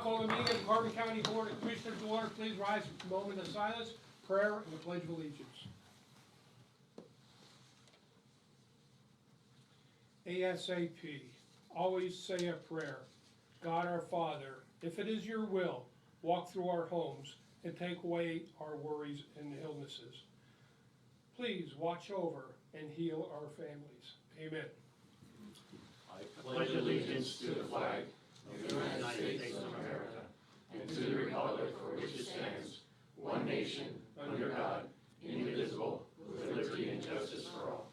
call the meeting of the Carbon County Board of Commissioners to order. Please rise for a moment of silence, prayer, and the Pledge of Allegiance. ASAP. Always say a prayer. God our Father, if it is your will, walk through our homes and take away our worries and illnesses. Please watch over and heal our families. Amen. I pledge allegiance to the flag of the United States of America and to the republic for which it stands, one nation, under God, indivisible, with liberty and justice for all.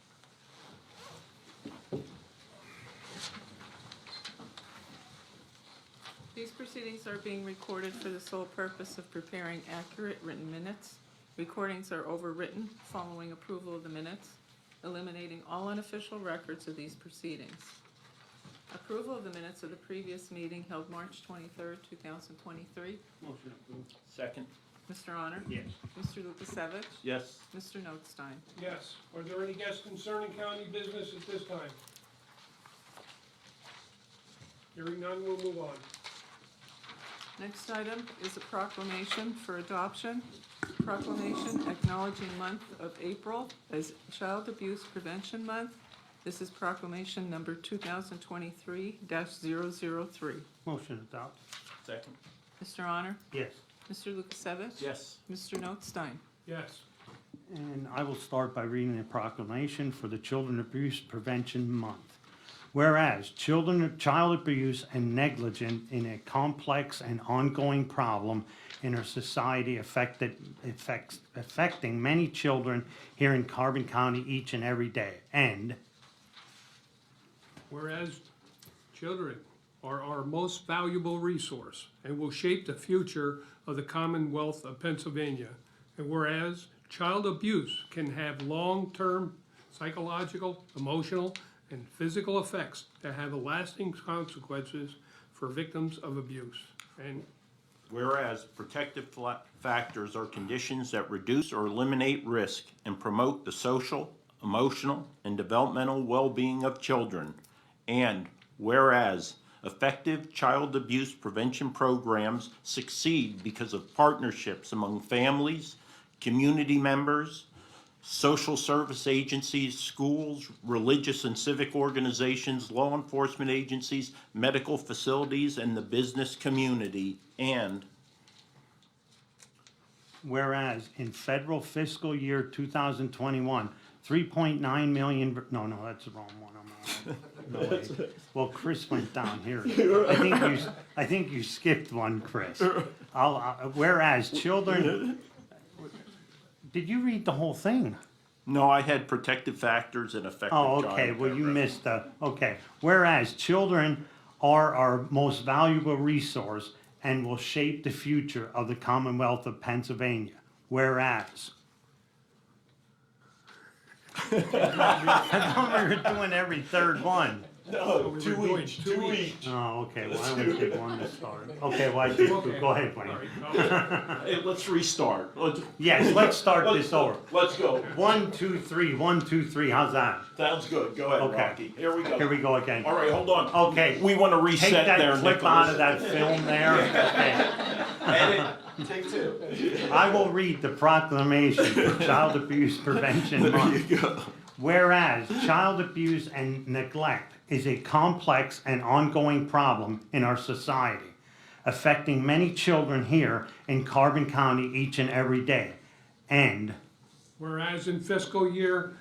These proceedings are being recorded for the sole purpose of preparing accurate written minutes. Recordings are overwritten following approval of the minutes, eliminating all unofficial records of these proceedings. Approval of the minutes of the previous meeting held March 23rd, 2023. Motion approved. Second. Mr. Honor? Yes. Mr. Lukasevich? Yes. Mr. Notstein? Yes. Are there any guests concerning county business at this time? Hearing none, we'll move on. Next item is a proclamation for adoption. Proclamation acknowledging month of April as Child Abuse Prevention Month. This is proclamation number 2023-003. Motion adopt. Second. Mr. Honor? Yes. Mr. Lukasevich? Yes. Mr. Notstein? Yes. And I will start by reading the proclamation for the Children Abuse Prevention Month. Whereas child abuse and negligence is a complex and ongoing problem in our society affecting many children here in Carbon County each and every day. And Whereas children are our most valuable resource and will shape the future of the Commonwealth of Pennsylvania. And whereas child abuse can have long-term psychological, emotional, and physical effects that have lasting consequences for victims of abuse. And Whereas protective factors are conditions that reduce or eliminate risk and promote the social, emotional, and developmental well-being of children. And whereas effective child abuse prevention programs succeed because of partnerships among families, community members, social service agencies, schools, religious and civic organizations, law enforcement agencies, medical facilities, and the business community. And whereas in federal fiscal year 2021, 3.9 million, no, that's the wrong one. No, wait. Well, Chris went down here. I think you skipped one, Chris. Whereas children, did you read the whole thing? no, I had protective factors and effective Oh, child okay, well, you care. missed okay. Whereas children are our most valuable resource and will shape the future of the Commonwealth of Pennsylvania. Whereas. I thought we were doing every third one. No, we two were doing each, two two each. each. Oh, okay, well, I only did one to start. Okay, well, I did two. Go ahead, Wayne. Hey, let's restart. Yes, let's start this over. Let's go. 1, 2, 3, 1, 2, 3, how's that? Sounds good. Go ahead, Okay. Rocky. Here we go. Here we go again. All right, hold on. Okay. We want to reset Take that there, clip Nicholas. out of that film there. Okay. Edit. Take two. I will read the proclamation for Child Abuse Prevention There Month. you go. Whereas child abuse and neglect is a complex and ongoing problem in our society, affecting many children here in Carbon County each and every day. And whereas in fiscal year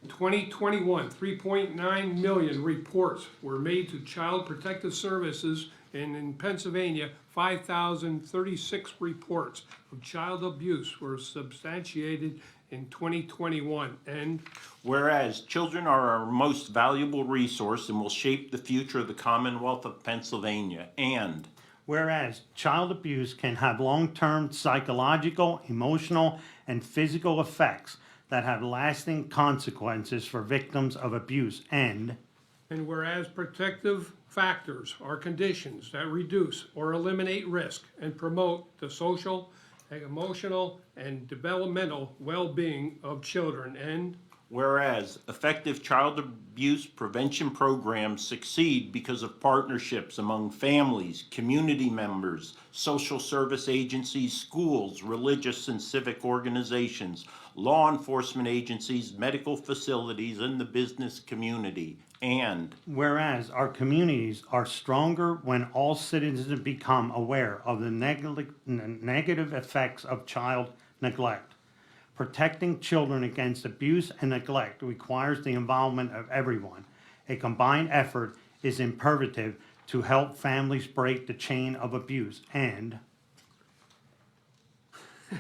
2021, 3.9 million reports were made to Child Protective Services, and in Pennsylvania, 5,036 reports of child abuse were substantiated in 2021. And Whereas children are our most valuable resource and will shape the future of the Commonwealth of Pennsylvania. And whereas child abuse can have long-term psychological, emotional, and physical effects that have lasting consequences for victims of abuse. And whereas protective factors are conditions that reduce or eliminate risk and promote the social, emotional, and developmental well-being of children. And Whereas effective child abuse prevention programs succeed because of partnerships among families, community members, social service agencies, schools, religious and civic organizations, law enforcement agencies, medical facilities, and the business community. And Whereas our communities are stronger when all citizens become aware of the negative effects of child neglect. Protecting children against abuse and neglect requires the involvement of everyone. A combined effort is imperative to help families break the chain of abuse. And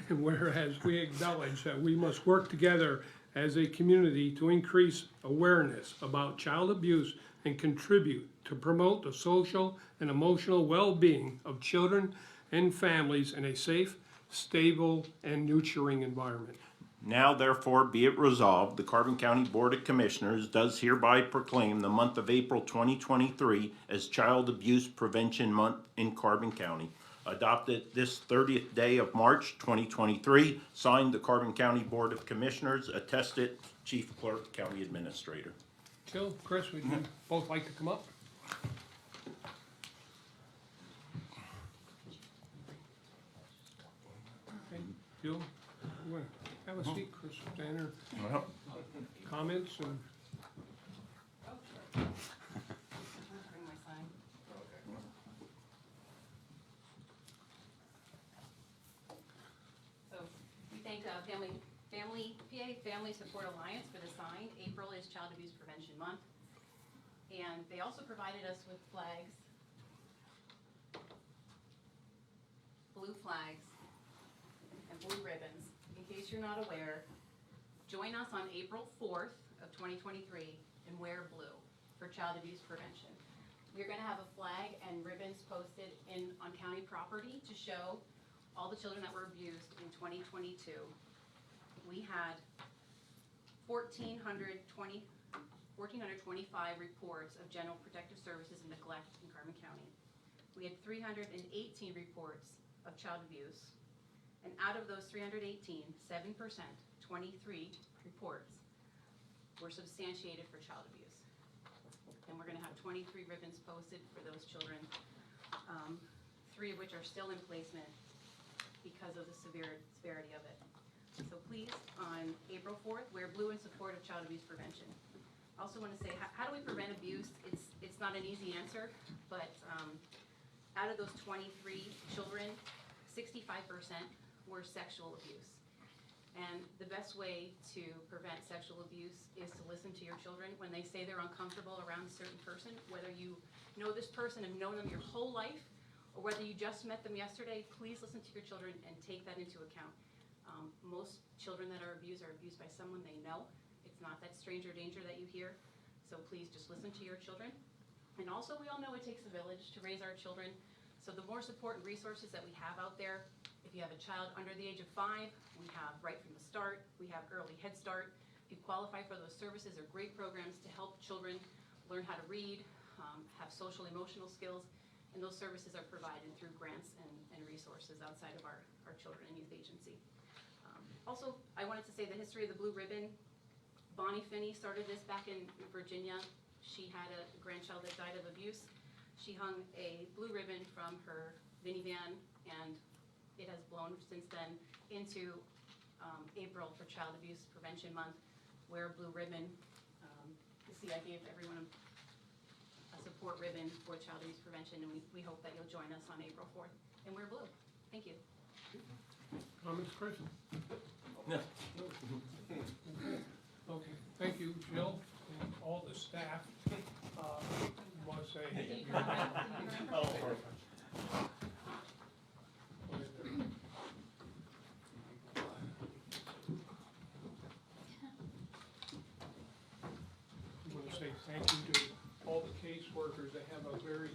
whereas we acknowledge that we must work together as a community to increase awareness about child abuse and contribute to promote the social and emotional well-being of children and families in a safe, stable, and nurturing environment. now therefore be it resolved, the Carbon County Board of Commissioners does hereby proclaim the month of April 2023 as Child Abuse Prevention Month in Carbon County. Adopted this 30th day of March 2023, signed the Carbon County Board of Commissioners, attested Chief Clerk, County Administrator. Jill, Chris, would you both like to come up? Okay, Jill, you wanna have a seat, Chris, Tanner, comments and, Bring my sign. So we thank PA Family Support Alliance for the sign. April is Child Abuse Prevention Month. And they also provided us with flags, blue flags, and blue ribbons. In case you're not aware, join us on April 4th of 2023 and wear blue for child abuse prevention. We're gonna have a flag and ribbons posted on county property to show all the children that were abused in 2022. We had 1,425 reports of general protective services and neglect in Carbon County. We had 318 reports of child abuse. And out of those 318, 7%, 23 reports were substantiated for child abuse. And we're gonna have 23 ribbons posted for those children, 3 of which are still in placement because of the severity of it. So please, on April 4th, wear blue in support of child abuse prevention. I also wanna say, how do we prevent abuse? It's not an easy answer, but out of those 23 children, 65% were sexual abuse. And the best way to prevent sexual abuse is to listen to your children when they say they're uncomfortable around a certain person, whether you know this person and known them your whole life, or whether you just met them yesterday. Please listen to your children and take that into account. Most children that are abused by someone they know. It's not that stranger danger that you hear. So please just listen to your children. And also, we all know it takes a village to raise our children. So the more support and resources that we have out there, if you have a child under the age of 5, we have Right from the Start, we have Early Head Start. If you qualify for those services, they're great programs to help children learn how to read, have social emotional skills, and those services are provided through grants and resources outside of our Children and Youth Agency. Also, I wanted to say the history of the Blue Ribbon. Bonnie Finney started this back in Virginia. She had a grandchild that died of abuse. She hung a blue ribbon from her minivan, and it has blown since then into April for Child Abuse Prevention Month. Wear a blue ribbon. You see, I gave everyone a support ribbon for child abuse prevention, and we hope that you'll join us on April 4th and wear blue. Thank you. comments, Chris? No. Okay, thank you, Jill, and all the staff. Want to say. I want to say thank you to all the caseworkers. They have a very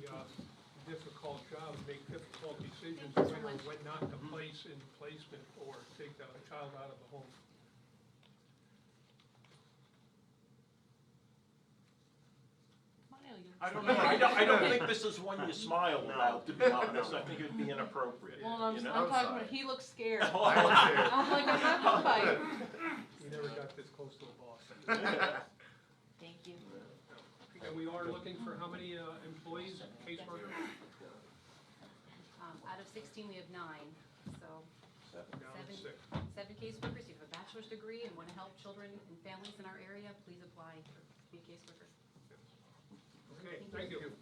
difficult job, make difficult decisions when or when not to place in placement or take the child out of the home. I don't know, I don't think this is one you smile about, to be honest. I think it'd be inappropriate, Well, I'm you know? talking about, he looks scared. Oh, I'm like, I'm not gonna fight. We never got this close to a boss. Thank you. And we are looking for how many employees, caseworkers? Out of 16, we have 9, so Down to 6. 7 caseworkers. If you have a bachelor's degree and want to help children and families in our area, please apply to be a caseworker. Okay, thank you.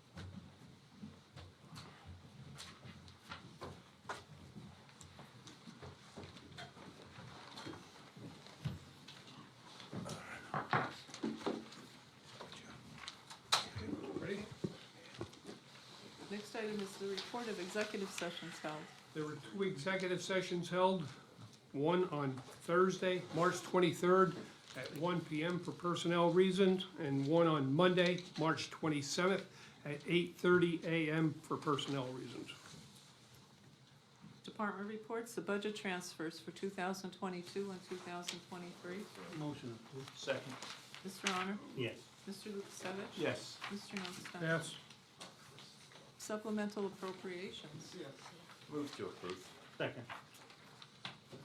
Ready? Next item is the report of executive sessions held. There were 2 executive sessions held, one on Thursday, March 23rd at 1 PM for personnel reasons, and one on Monday, March 27th at 8:30 AM for personnel reasons. Department reports, the budget transfers for 2022 and 2023. Motion approved. Second. Mr. Honor? Yes. Mr. Lukasevich? Yes. Mr. Notstein? Yes. Supplemental appropriations. Move to approve. Second.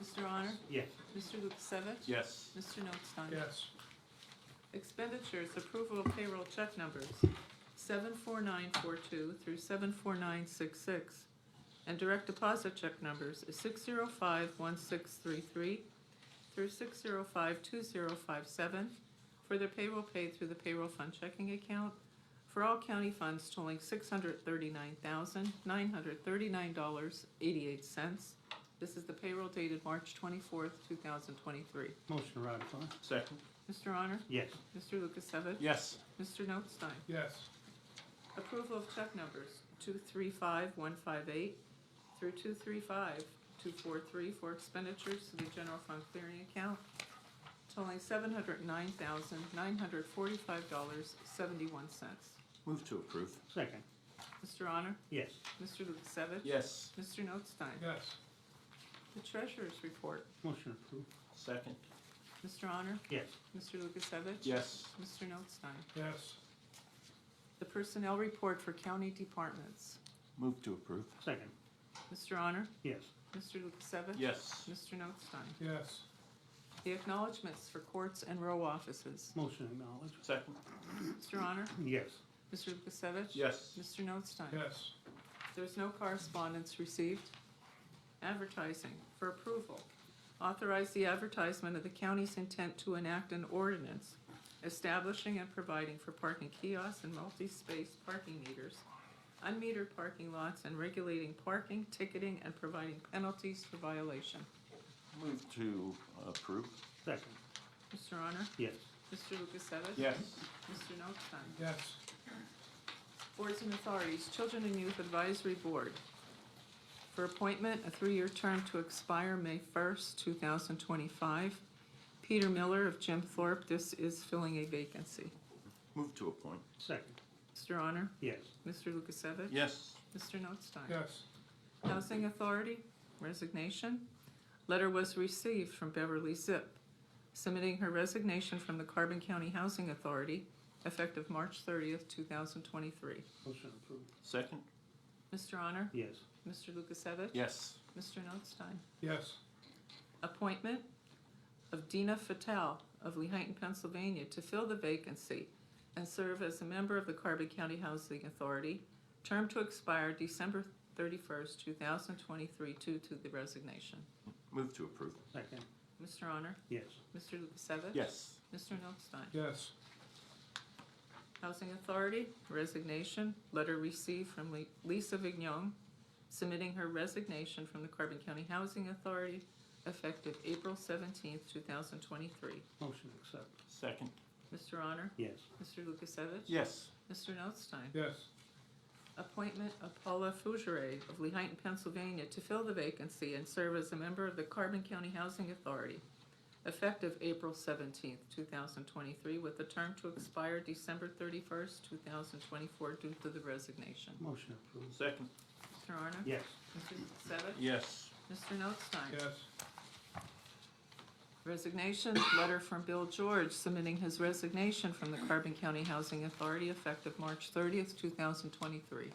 Mr. Honor? Yes. Mr. Lukasevich? Yes. Mr. Notstein? Yes. Expenditures, approval of payroll check numbers 74942 through 74966, and direct deposit check numbers 6051633 through 6052057 for the payroll paid through the payroll fund checking account for all county funds totaling $639,939.88. This is the payroll dated March 24th, 2023. Motion to ratify. Second. Mr. Honor? Yes. Mr. Lukasevich? Yes. Mr. Notstein? Yes. Approval of check numbers 235158 through 235243 for expenditures to the general fund clearing account totaling $709,945.71. Move to approve. Second. Mr. Honor? Yes. Mr. Lukasevich? Yes. Mr. Notstein? Yes. The treasurer's report. Motion approved. Second. Mr. Honor? Yes. Mr. Lukasevich? Yes. Mr. Notstein? Yes. The personnel report for county departments. Move to approve. Second. Mr. Honor? Yes. Mr. Lukasevich? Yes. Mr. Notstein? Yes. The acknowledgements for courts and row offices. Motion acknowledged. Second. Mr. Honor? Yes. Mr. Lukasevich? Yes. Mr. Notstein? Yes. There's no correspondence received. Advertising for approval. Authorize the advertisement of the county's intent to enact an ordinance establishing and providing for parking kiosks and multi-space parking meters, unmetered parking lots, and regulating parking, ticketing, and providing penalties for violation. Move to approve. Second. Mr. Honor? Yes. Mr. Lukasevich? Yes. Mr. Notstein? Yes. Boards and authorities, Children and Youth Advisory Board. For appointment, a 3-year term to expire May 1st, 2025. Peter Miller of Jim Thorpe, this is filling a vacancy. Move to appoint. Second. Mr. Honor? Yes. Mr. Lukasevich? Yes. Mr. Notstein? Yes. Housing Authority, resignation. Letter was received from Beverly Zip, submitting her resignation from the Carbon County Housing Authority, effective March 30th, 2023. Motion approved. Second. Mr. Honor? Yes. Mr. Lukasevich? Yes. Mr. Notstein? Yes. Appointment of Dina Fatale of Lehighton, Pennsylvania, to fill the vacancy and serve as a member of the Carbon County Housing Authority, term to expire December 31st, 2023, due to the resignation. Move to approve. Second. Mr. Honor? Yes. Mr. Lukasevich? Yes. Mr. Notstein? Yes. Housing Authority, resignation, letter received from Lisa Vignon, submitting her resignation from the Carbon County Housing Authority, effective April 17th, 2023. Motion accept. Second. Mr. Honor? Yes. Mr. Lukasevich? Yes. Mr. Notstein? Yes. Appointment of Paula Fougere of Lehighton, Pennsylvania, to fill the vacancy and serve as a member of the Carbon County Housing Authority, effective April 17th, 2023, with the term to expire December 31st, 2024, due to the resignation. Motion approved. Second. Mr. Honor? Yes. Mr. Lukasevich? Yes. Mr. Notstein? Yes. Resignation, letter from Bill George submitting his resignation from the Carbon County Housing Authority effective March 30th, 2023.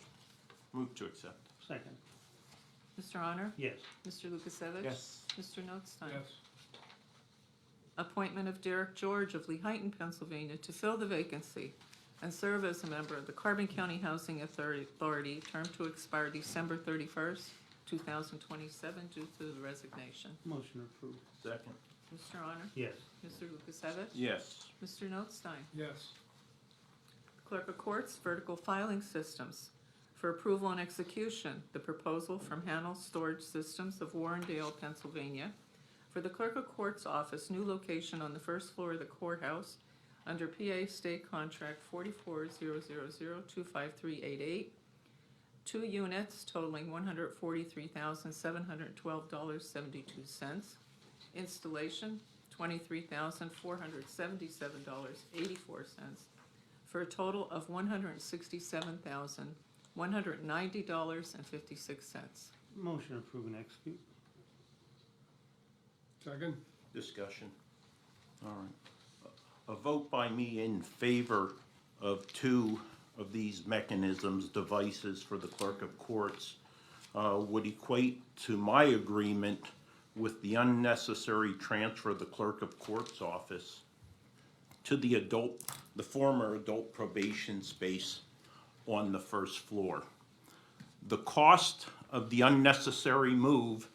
Move to accept. Second. Mr. Honor? Yes. Mr. Lukasevich? Yes. Mr. Notstein? Yes. Appointment of Derek George of Lehighton, Pennsylvania, to fill the vacancy and serve as a member of the Carbon County Housing Authority, term to expire December 31st, 2027, due to the resignation. Motion approved. Second. Mr. Honor? Yes. Mr. Lukasevich? Yes. Mr. Notstein? yes, Clerk of Courts, Vertical Filing Systems. For approval and execution, the proposal from Hanel Storage Systems of Warrendale, Pennsylvania, for the Clerk of Courts Office, new location on the first floor of the courthouse, under PA State Contract 4400025388, 2 units totaling $143,712.72. Installation, $23,477.84, for a total of $167,190.56. Motion approved and execute. second, Discussion. All right. A vote by me in favor of two of these mechanisms, devices for the clerk of courts, would equate to my agreement with the unnecessary transfer of the clerk of courts office to the former adult probation space on the first floor. The cost of the unnecessary move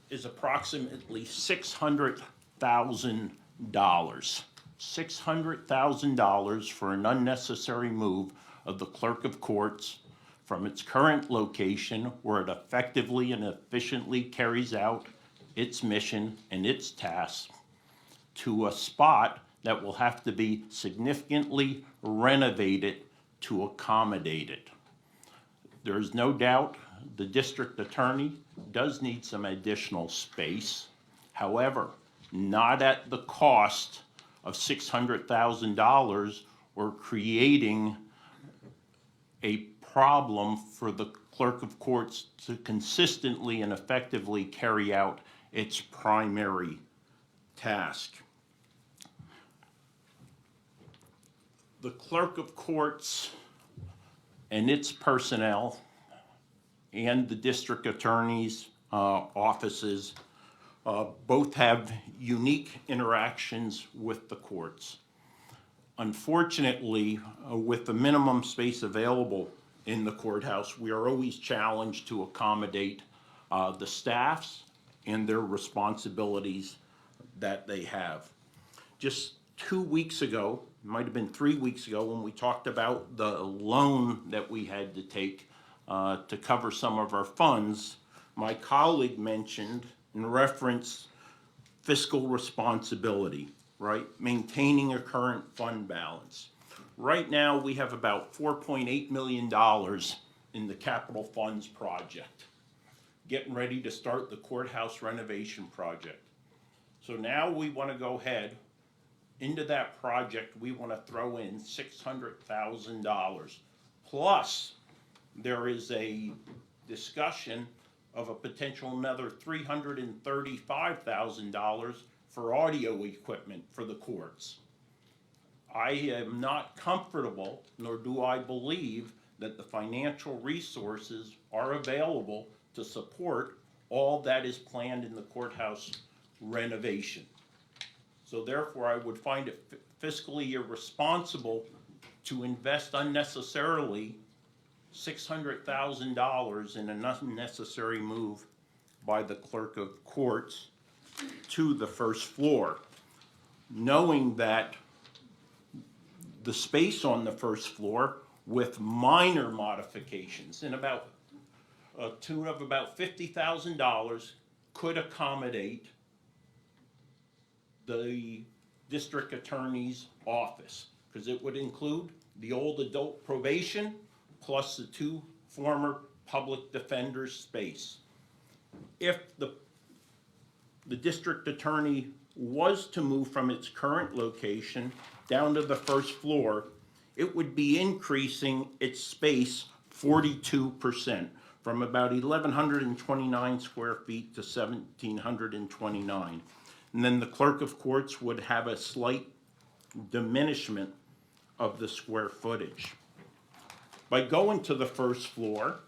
is approximately $600,000. $600,000 for an unnecessary move of the clerk of courts from its current location, where it effectively and efficiently carries out its mission and its tasks, to a spot that will have to be significantly renovated to accommodate it. There's no doubt the district attorney does need some additional space. However, not at the cost of $600,000 or creating a problem for the clerk of courts to consistently and effectively carry out its primary task. The clerk of courts and its personnel and the district attorney's offices both have unique interactions with the courts. Unfortunately, with the minimum space available in the courthouse, we are always challenged to accommodate the staffs and their responsibilities that they have. Just 2 weeks ago, might have been 3 weeks ago, when we talked about the loan that we had to take to cover some of our funds, my colleague mentioned in reference fiscal responsibility, right? Maintaining a current fund balance. Right now, we have about $4.8 million in the capital funds project, getting ready to start the courthouse renovation project. So now we want to go ahead into that project. We want to throw in $600,000. Plus, there is a discussion of a potential another $335,000 for audio equipment for the courts. I am not comfortable, nor do I believe, that the financial resources are available to support all that is planned in the courthouse renovation. So therefore, I would find it fiscally irresponsible to invest unnecessarily $600,000 in an unnecessary move by the clerk of courts to the first floor, knowing that the space on the first floor, with minor modifications in about a tune of about $50,000, could accommodate the district attorney's office, because it would include the old adult probation plus the 2 former public defenders' space. If the district attorney was to move from its current location down to the first floor, it would be increasing its space 42%, from about 1,129 square feet to 1,729. And then the clerk of courts would have a slight diminishment of the square footage. By going to the first floor,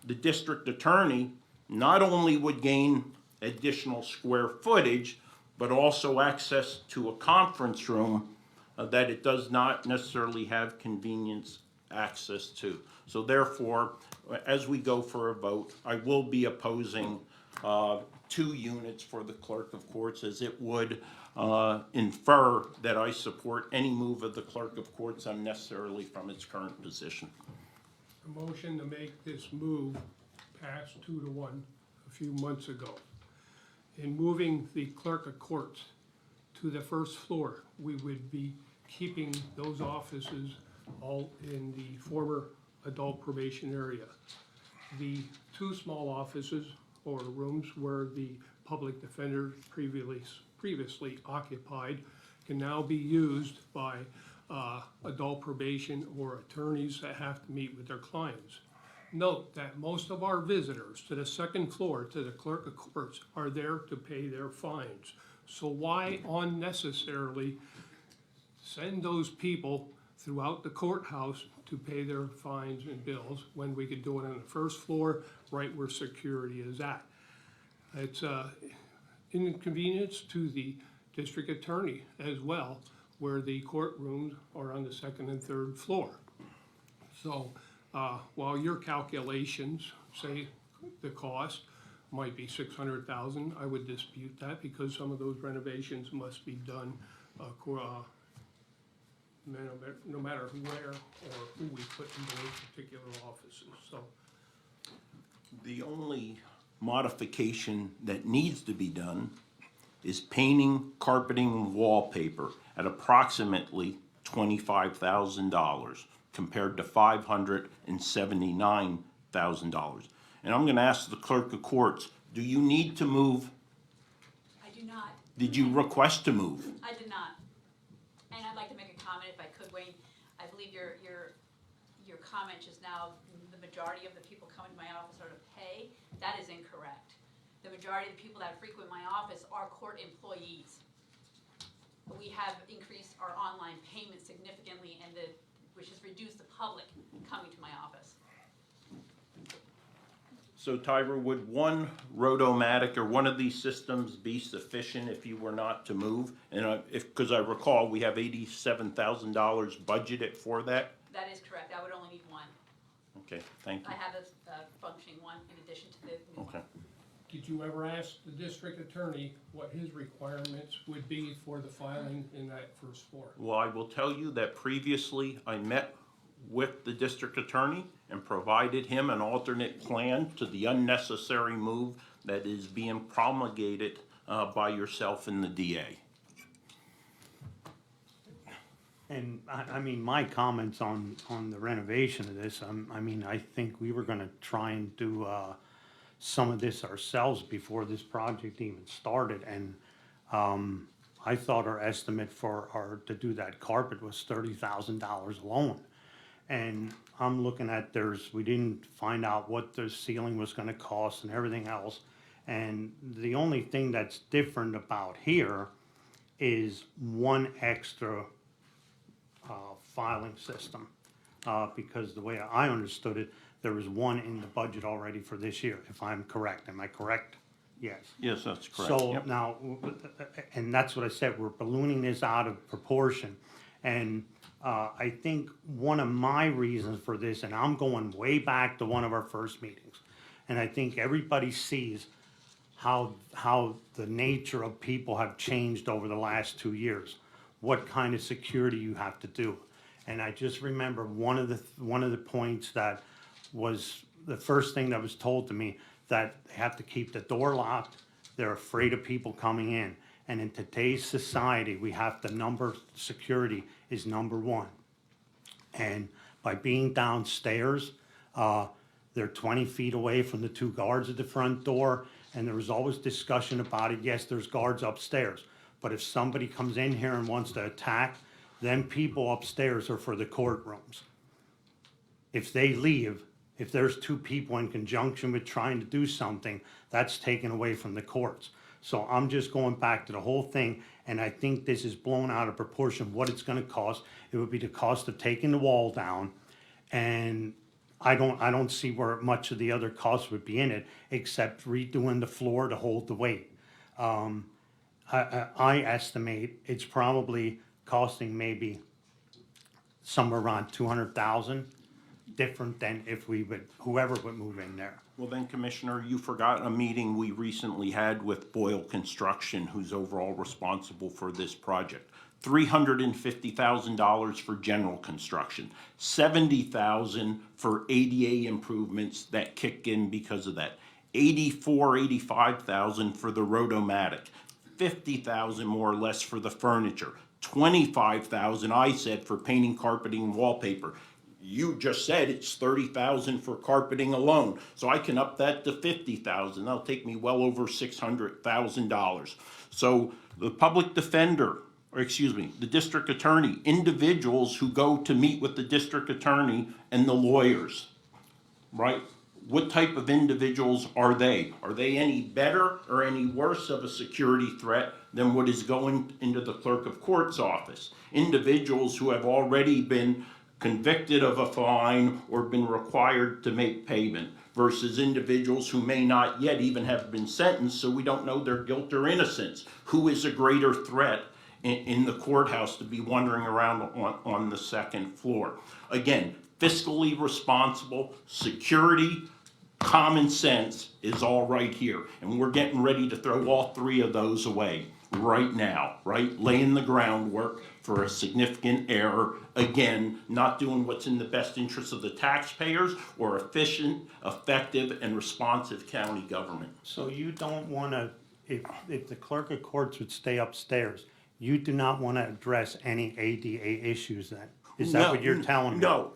the district attorney not only would gain additional square footage, but also access to a conference room that it does not necessarily have convenience access to. So therefore, as we go for a vote, I will be opposing 2 units for the clerk of courts, as it would infer that I support any move of the clerk of courts unnecessarily from its current position. A motion to make this move passed 2-1 a few months ago. In moving the clerk of courts to the first floor, we would be keeping those offices all in the former adult probation area. The 2 small offices or rooms where the public defender previously occupied can now be used by adult probation or attorneys that have to meet with their clients. Note that most of our visitors to the second floor, to the clerk of courts, are there to pay their fines. So why unnecessarily send those people throughout the courthouse to pay their fines and bills when we could do it on the first floor, right where security is at? It's inconvenience to the district attorney as well, where the courtrooms are on the second and third floor. So while your calculations say the cost might be $600,000, I would dispute that, because some of those renovations must be done no matter where or who we put in those particular offices. So The only modification that needs to be done is painting, carpeting, and wallpaper at approximately $25,000 compared to $579,000. And I'm gonna ask the clerk of courts, do you need to move? I do not. Did you request to move? I did not. And I'd like to make a comment if I could, Wayne. I believe your comment just now, the majority of the people coming to my office are to pay. That is incorrect. The majority of the people that frequent my office are court employees. We have increased our online payment significantly, which has reduced the public coming to my office. So Tyra, would one Rotomatic or one of these systems be sufficient if you were not to move? And because I recall, we have $87,000 budgeted for that? That is correct. I would only need one. Okay, thank you. I have a functioning one in addition to the new one. Okay. did you ever ask the district attorney what his requirements would be for the filing in that first floor? Well, I will tell you that previously I met with the district attorney and provided him an alternate plan to the unnecessary move that is being promulgated by yourself and the DA. And I mean, my comments on the renovation of this, I mean, I think we were gonna try and do, some of this ourselves before this project even started, and, I thought our estimate to do that carpet was $30,000 alone. And I'm looking at we didn't find out what the ceiling was gonna cost and everything else. And the only thing that's different about here is one extra filing system, because the way I understood it, there was one in the budget already for this year, if I'm correct. Am I correct? Yes. Yes, that's correct. So Yep. now, and that's what I said, we're ballooning this out of proportion. And I think one of my reasons for this, and I'm going way back to one of our first meetings, and I think everybody sees how the nature of people have changed over the last 2 years, what kind of security you have to do. And I just remember one of the points that was the first thing that was told to me, that they have to keep the door locked, they're afraid of people coming in. And in today's society, we have security is number one. And by being downstairs, they're 20 feet away from the 2 guards at the front door, and there was always discussion about it. Yes, there's guards upstairs, but if somebody comes in here and wants to attack, then people upstairs are for the courtrooms. If they leave, if there's 2 people in conjunction with trying to do something, that's taken away from the courts. So I'm just going back to the whole thing, and I think this is blown out of proportion what it's gonna cost. It would be the cost of taking the wall down, and I don't see where much of the other costs would be in it, except redoing the floor to hold the weight. I estimate it's probably costing maybe somewhere around 200,000, different than if we would, whoever would move in there. Well then, Commissioner, you forgot a meeting we recently had with Boyle Construction, who's overall responsible for this project. $350,000 for general construction, $70,000 for ADA improvements that kick in because of that, $85,000 for the Rotomatic, $50,000 more or less for the furniture, $25,000 I said for painting, carpeting, and wallpaper. You just said it's $30,000 for carpeting alone, so I can up that to $50,000. That'll take me well over $600,000. So the public defender, or excuse me, the district attorney, individuals who go to meet with the district attorney and the lawyers, right? What type of individuals are they? Are they any better or any worse of a security threat than what is going into the clerk of court's office? Individuals who have already been convicted of a fine or been required to make payment versus individuals who may not yet even have been sentenced, so we don't know their guilt or innocence. Who is a greater threat in the courthouse to be wandering around on the second floor? Again, fiscally responsible, security, common sense is all right here. And we're getting ready to throw all three of those away right now, right? Laying the groundwork for a significant error. Again, not doing what's in the best interest of the taxpayers or efficient, effective, and responsive county government. So you don't want to, if the clerk of courts would stay upstairs, you do not want to address any ADA issues then? Is that what you're telling me? No.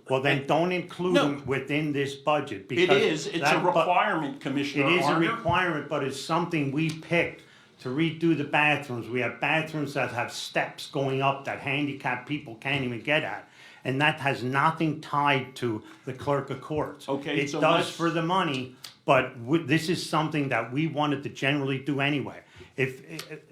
Well, then don't include No. them within this budget It because. is, it's a that bu- requirement, Commissioner It is a Arner. requirement, but it's something we picked to redo the bathrooms. We have bathrooms that have steps going up that handicapped people can't even get at. And that has nothing tied to the clerk of courts. Okay, It so does let's- for the money, but this is something that we wanted to generally do anyway. If,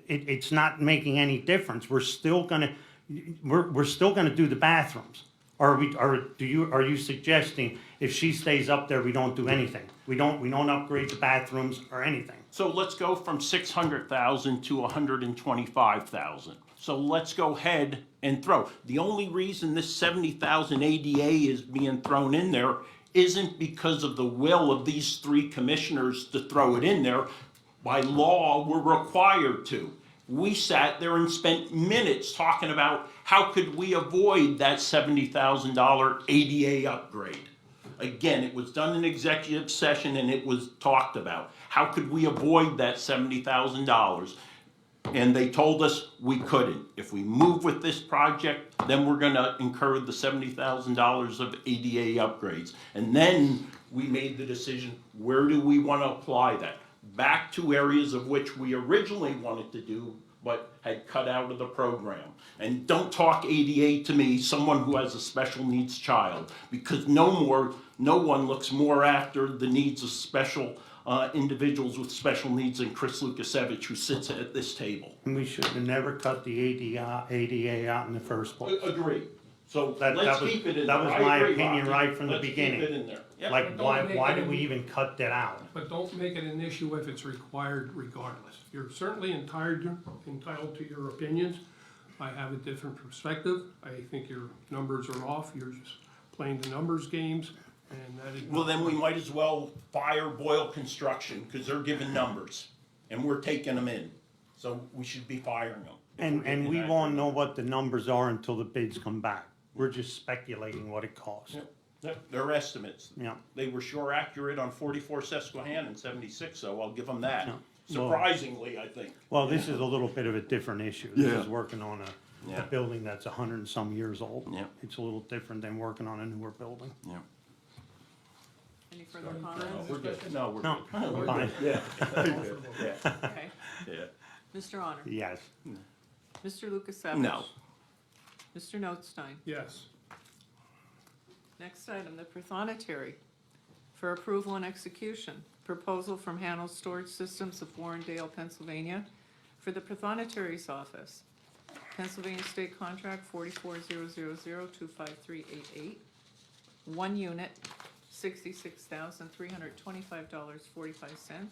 it's not making any difference, we're still gonna do the bathrooms. Are you suggesting if she stays up there, we don't do anything? We don't upgrade the bathrooms or anything? So let's go from 600,000 to 125,000. So let's go ahead and throw. The only reason this 70,000 ADA is being thrown in there isn't because of the will of these three commissioners to throw it in there. By law, we're required to. We sat there and spent minutes talking about how could we avoid that $70,000 ADA upgrade. Again, it was done in executive session and it was talked about. How could we avoid that $70,000? And they told us we couldn't. If we move with this project, then we're gonna incur the $70,000 of ADA upgrades. And then we made the decision, where do we wanna apply that? Back to areas of which we originally wanted to do, but had cut out of the program. And don't talk ADA to me, someone who has a special needs child, because no one looks more after the needs of special individuals with special needs than Chris Lukasevich, who sits at this table. And we should have never cut the ADA out in the first place. Agree. So That let's was- keep it in there. that was I my agree, opinion Rocky. right from the Let's beginning. keep it in there. Yep. Like, Don't why make did it- we even cut that out? But don't make it an issue if it's required regardless. You're certainly entitled to your opinions. I have a different perspective. I think your numbers are off. You're just playing the numbers games, and that is. Well, then we might as well fire Boyle Construction, because they're giving numbers, and we're taking them in. So we should be firing them. if we're And getting we accurate. won't know what the numbers are until the bids come back. We're just speculating what it costs. Yep, they're estimates. Yeah. They were sure accurate on 44 Susquehanna and 76, so I'll give them that. Yeah. Surprisingly, I think. Well, this is a little bit of a different issue. This Yeah. is working on a Yeah. building that's 100 and some years old. Yeah. It's a little different than working on a newer building. Yeah. Any further comments? We're good. No, we're No, good. I'm fine. Okay. Yeah. Mr. Honor? Yes. Mr. Lukasevich? No. Mr. Notstein? Yes. Next item, the Prothonotary for approval and execution. Proposal from Hanover Storage Systems of Warrendale, Pennsylvania for the Prothonotary's office. Pennsylvania State Contract 4400025388. 1 unit, $66,325.45.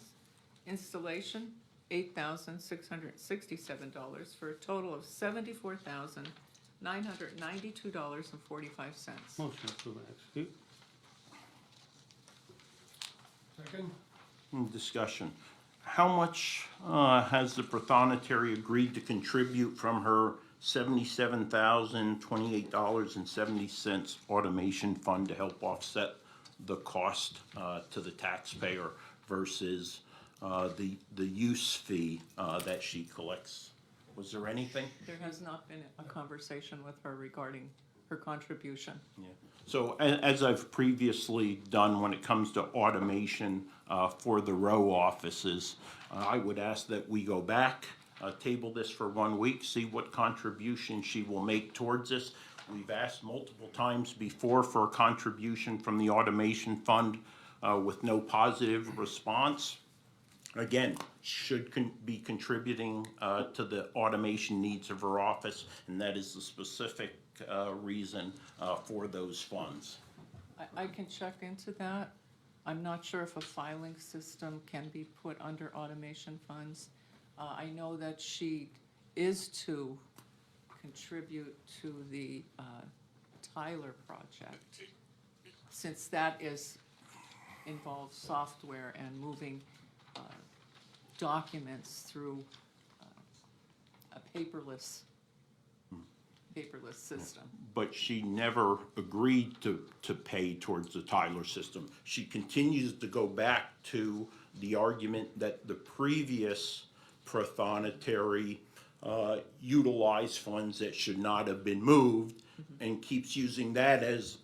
Installation, $8,667 for a total of $74,992.45. Motion to approve and execute. Second? Discussion. How much has the Prothonotary agreed to contribute from her $77,028.70 automation fund to help offset the cost to the taxpayer versus the use fee that she collects? Was there anything? There has not been a conversation with her regarding her contribution. Yeah. So as I've previously done when it comes to automation for the row offices, I would ask that we go back, table this for 1 week, see what contribution she will make towards this. We've asked multiple times before for a contribution from the automation fund with no positive response. Again, should be contributing to the automation needs of her office, and that is the specific reason for those funds. I can check into that. I'm not sure if a filing system can be put under automation funds. I know that she is to contribute to the Tyler project, since that involves software and moving documents through a paperless system. But she never agreed to pay towards the Tyler system. She continues to go back to the argument that the previous Prothonotary utilized funds that should not have been moved, and keeps using that as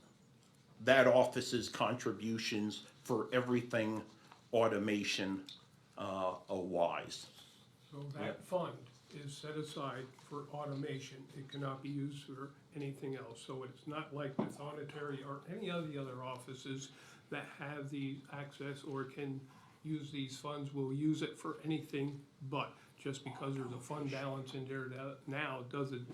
that office's contributions for everything automation wise. So that fund is set aside for automation. It cannot be used for anything else. So it's not like the Thonotary or any of the other offices that have the access or can use these funds will use it for anything but. Just because there's a fund balance in there now doesn't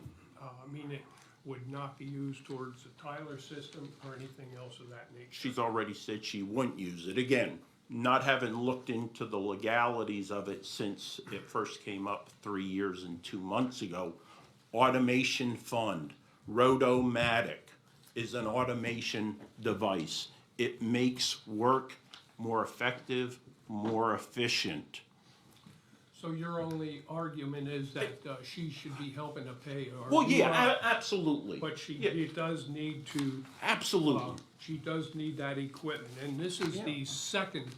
mean it would not be used towards the Tyler system or anything else of that nature. She's already said she wouldn't use it. Again, not having looked into the legalities of it since it first came up 3 years and 2 months ago. Automation fund, Rotomatic is an automation device. It makes work more effective, more efficient. So your only argument is that she should be helping to pay or. Well, yeah, absolutely. But Yeah, it does need to. absolutely. She does need that equipment, and this is the second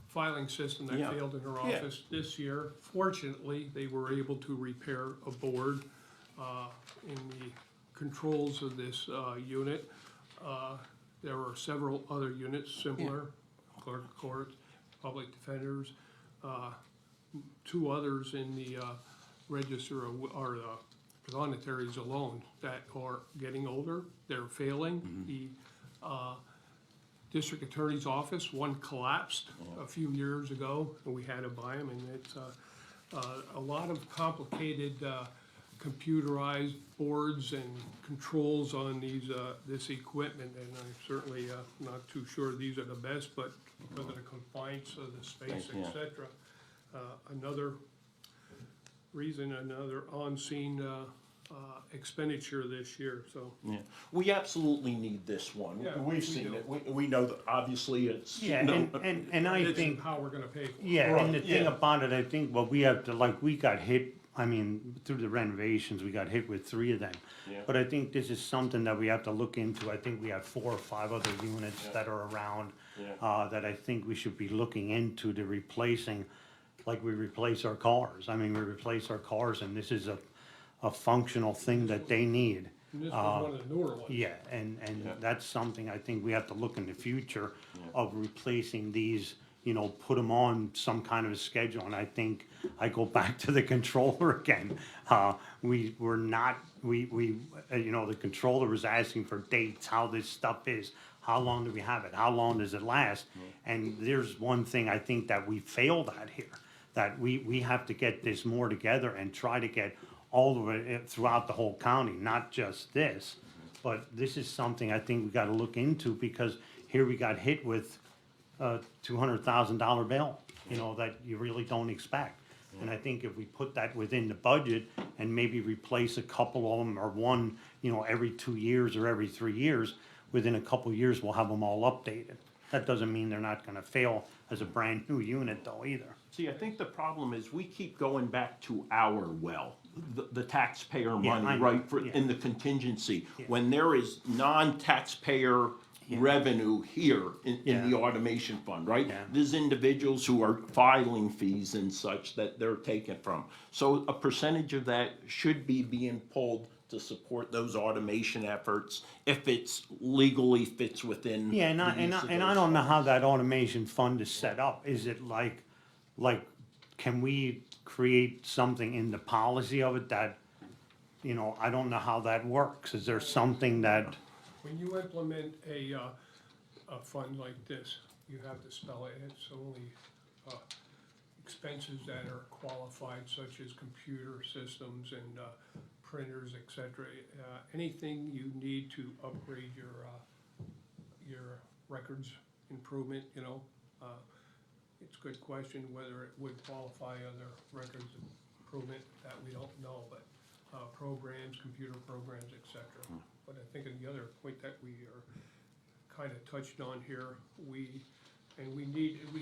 filing system that Yeah. failed in her Yeah. office this year. Fortunately, they were able to repair a board in the controls of this unit. There are several other units similar, clerk of court, public defenders. 2 others in the register are the Prothonotarians alone that are getting older. They're failing. The district attorney's office, one collapsed a few years ago, and we had to buy them, and it's a lot of complicated computerized boards and controls on this equipment, and I'm certainly not too sure these are the best, but because of the confinements of the space, Yeah. et cetera. Another reason, another on-scene expenditure this year, so. Yeah, we absolutely need this one. Yeah, We've we seen do. it. We know that obviously it's. Yeah, and I It's think, how we're gonna pay for it. yeah, and the Right, thing yeah. about it, I think what we have to, like, we got hit, I mean, through the renovations, we got hit with 3 of them. Yeah. But I think this is something that we have to look into. I think we have 4 or 5 other units Yeah. that are around, Yeah. that I think we should be looking into to replacing, like we replace our cars. I mean, we replace our cars, and this is a functional thing that they need. And this was one of the newer ones. Yeah, and Yeah. that's something I think we have to look in the future of replacing these, you know, put them on some kind of a schedule. And I think I go back to the controller again. We were not, you know, the controller was asking for dates, how this stuff is. How long do we have it? How long does it last? And there's one thing I think that we failed at here, that we have to get this more together and try to get all of it throughout the whole county, not just this. But this is something I think we gotta look into, because here we got hit with a $200,000 bill. you know, that you really don't expect. And I think if we put that within the budget and maybe replace a couple of them or one, you know, every 2 years or every 3 years, within a couple of years, we'll have them all updated. That doesn't mean they're not gonna fail as a brand new unit though either. See, I think the problem is we keep going back to our well, the taxpayer Yeah, money, I know, right, yeah. in the contingency. Yeah. When there is non-taxpayer Yeah. revenue here in Yeah. the automation fund, right? Yeah. There's individuals who are filing fees and such that they're taken from. So a percentage of that should be being pulled to support those automation efforts if it's legally fits within. Yeah, and the I use of those don't know funds. how that automation fund is set up. Is it like, can we create something in the policy of it that, you know, I don't know how that works. Is there something that, When you implement a fund like this, you have to spell it, it's only, expenses that are qualified, such as computer systems and, printers, et cetera. Anything you need to upgrade your records improvement, you know, it's a good question whether it would qualify under records improvement, that we don't know, but, programs, computer programs, et cetera. But I think the other point that we are kind of touched on here, we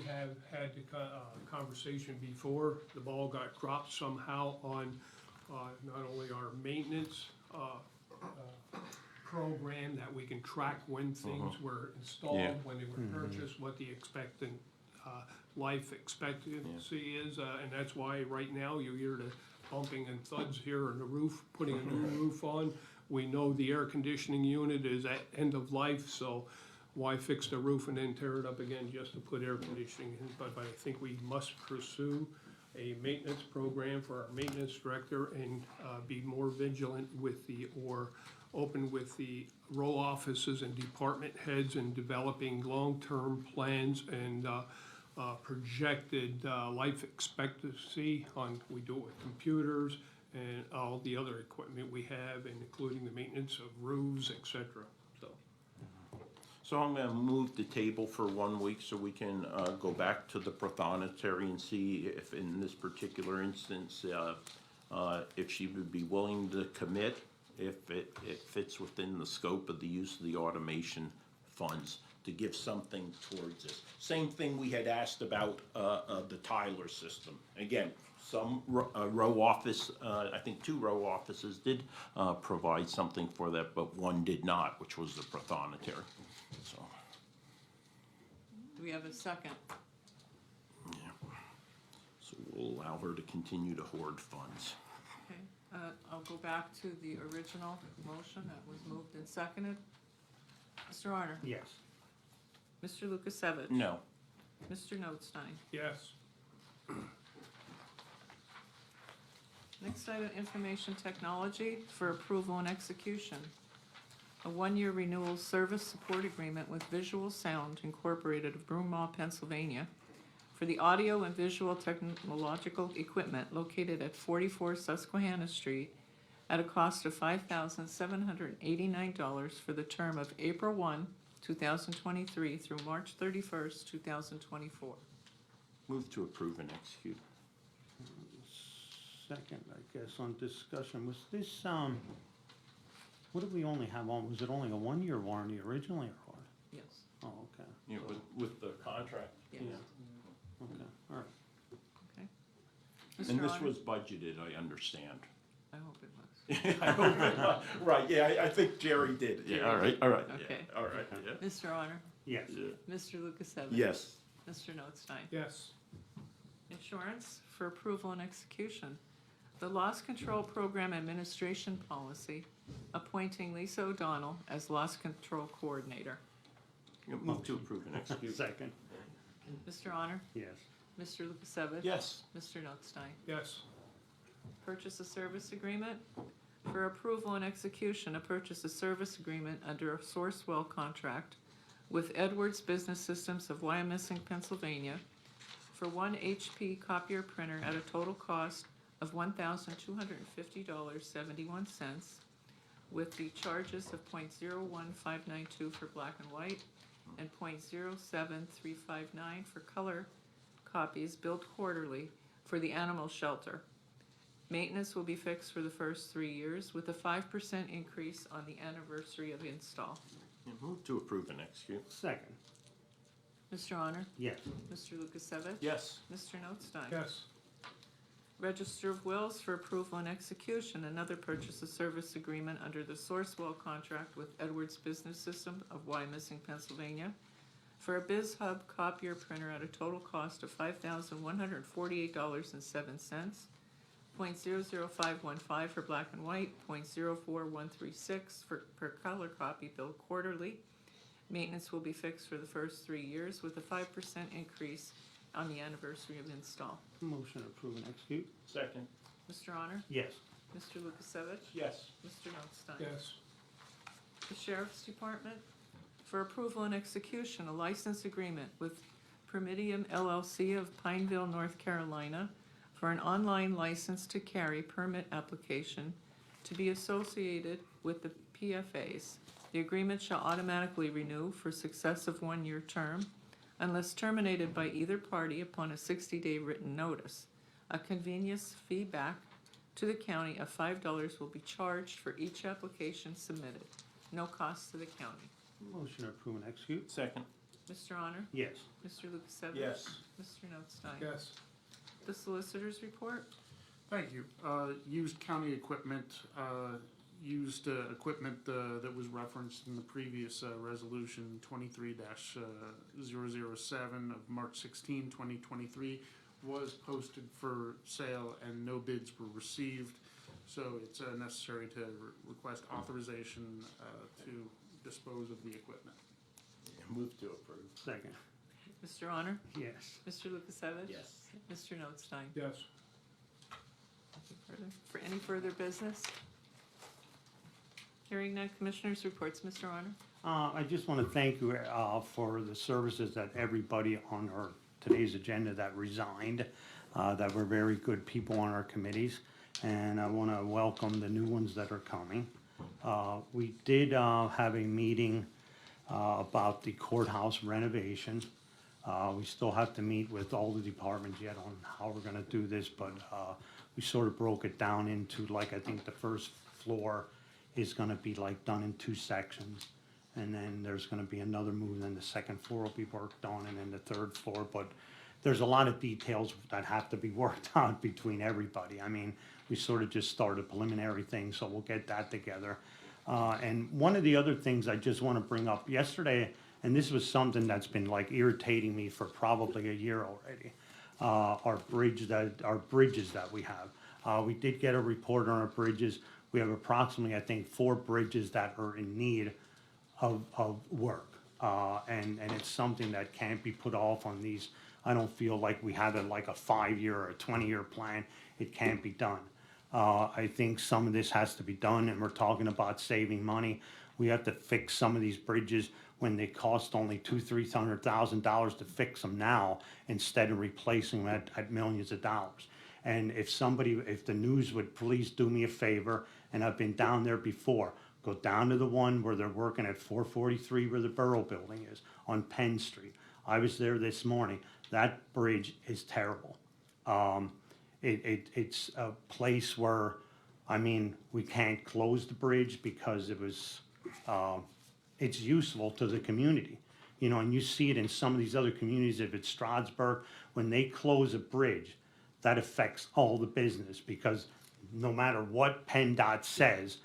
have had the conversation before, the ball got dropped somehow on, not only our maintenance, program, that we can track when things were Yeah. installed, when they were purchased, what the expected, life expectancy is, and that's why right now you hear the bumping and thuds here on the roof, putting a new roof on. We know the air conditioning unit is at end of life, so why fix the roof and then tear it up again just to put air conditioning in? But I think we must pursue a maintenance program for our maintenance director and be more vigilant with open with the row offices and department heads in developing long-term plans and projected life expectancy on, we do it with computers and all the other equipment we have, and including the maintenance of roofs, et cetera, so. So I'm gonna move the table for 1 week so we can go back to the prothonotary and see if in this particular instance, if she would be willing to commit, if it fits within the scope of the use of the automation funds to give something towards this. Same thing we had asked about the Tyler system. Again, some row office, I think 2 row offices did provide something for that, but one did not, which was the prothonotary. So, Do we have a second? yeah. So we'll allow her to continue to hoard funds. Okay, I'll go back to the original motion that was moved and seconded. Mr. Arner? yes. Mr. Lukasevich? No. Mr. Notstein? Yes, Next item, information technology for approval and execution. A 1-year renewal service support agreement with Visual Sound Incorporated of Broomall, Pennsylvania, for the audio and visual technological equipment located at 44 Susquehanna Street at a cost of $5,789 for the term of April 1, 2023 through March 31st, 2024. Move to approve and execute. Second, I guess, on discussion, was this, what did we only have on, was it only a 1-year warranty originally or what? Yes. Oh, okay, You know, with the contract. Yes. okay, all right. Okay. And Mr. this Honor? was budgeted, I understand. I hope it was. I hope it was. Right, yeah, I think Jerry did. Yeah, all right, yeah, Okay. all right, yeah. Mr. Honor? Yes, Mr. Lukasevich? Yes. Mr. Notstein? yes, Insurance for approval and execution. The Loss Control Program Administration Policy, appointing Lisa O'Donnell as Loss Control Coordinator. Move to approve and execute. second, Mr. Honor? yes. Mr. Lukasevich? Yes. Mr. Notstein? yes, Purchase of service agreement. For approval and execution, a purchase of service agreement under a Sourcewell contract with Edwards Business Systems of Wyomissing, Pennsylvania, for 1 HP copier printer at a total cost of $1,250.71, with the charges of .01592 for black and white and .07359 for color copies billed quarterly for the animal shelter. Maintenance will be fixed for the first 3 years with a 5% increase on the anniversary of install. Move to approve and execute. Second. Mr. Honor? Yes. Mr. Lukasevich? Yes. Mr. Notstein? yes, Register of Wills for approval and execution, another purchase of service agreement under the Sourcewell contract with Edwards Business System of Wyomissing, Pennsylvania, for a BizHub copier printer at a total cost of $5,148.07, .00515 for black and white, .04136 per color copy billed quarterly. Maintenance will be fixed for the first 3 years with a 5% increase on the anniversary of install. Motion to approve and execute? Second. Mr. Honor? Yes. Mr. Lukasevich? Yes. Mr. Notstein? yes, The Sheriff's Department, for approval and execution, a license agreement with Permitium LLC of Pineville, North Carolina, for an online license to carry permit application to be associated with the PFAs. The agreement shall automatically renew for successive one-year term unless terminated by either party upon a 60-day written notice. A convenience fee back to the county of $5 will be charged for each application submitted. No cost to the county. Motion to approve and execute? Second. Mr. Honor? Yes. Mr. Lukasevich? Yes. Mr. Notstein? yes, The Solicitor's Report? Thank you. Used county equipment, used equipment that was referenced in the previous resolution 23-007 of March 16, 2023, was posted for sale and no bids were received. So it's necessary to request authorization to dispose of the equipment. Move to approve. Second. Mr. Honor? Yes. Mr. Lukasevich? Yes. Mr. Notstein? yes. Nothing further. For any further business? Hearing none, Commissioners' reports. Mr. Honor? I just want to thank you for the services that everybody on our today's agenda that resigned, that were very good people on our committees, and I want to welcome the new ones that are coming. We did have a meeting about the courthouse renovation. We still have to meet with all the departments yet on how we're going to do this, but we sort of broke it down into, like, I think the first floor is going to be like done in 2 sections. And then there's gonna be another move, then the second floor will be worked on, and then the third floor, but there's a lot of details that have to be worked out between everybody. I mean, we sort of just started preliminary things, so we'll get that together. And one of the other things I just wanna bring up, yesterday, and this was something that's been like irritating me for probably a year already, our bridges that we have. We did get a report on our bridges. We have approximately, I think, 4 bridges that are in need of work. And it's something that can't be put off on these. I don't feel like we have like a 5-year or a 20-year plan. It can't be done. I think some of this has to be done, and we're talking about saving money. We have to fix some of these bridges when they cost only $200,000-$300,000 to fix them now, instead of replacing them at millions of dollars. And if the news would please do me a favor, and I've been down there before, go down to the one where they're working at 443 where the Borough Building is, on Penn Street. I was there this morning. That bridge is terrible. It's a place where, I mean, we can't close the bridge because it's useful to the community. You know, and you see it in some of these other communities, if it's Strasburg, when they close a bridge, that affects all the business, because no matter what PennDOT says,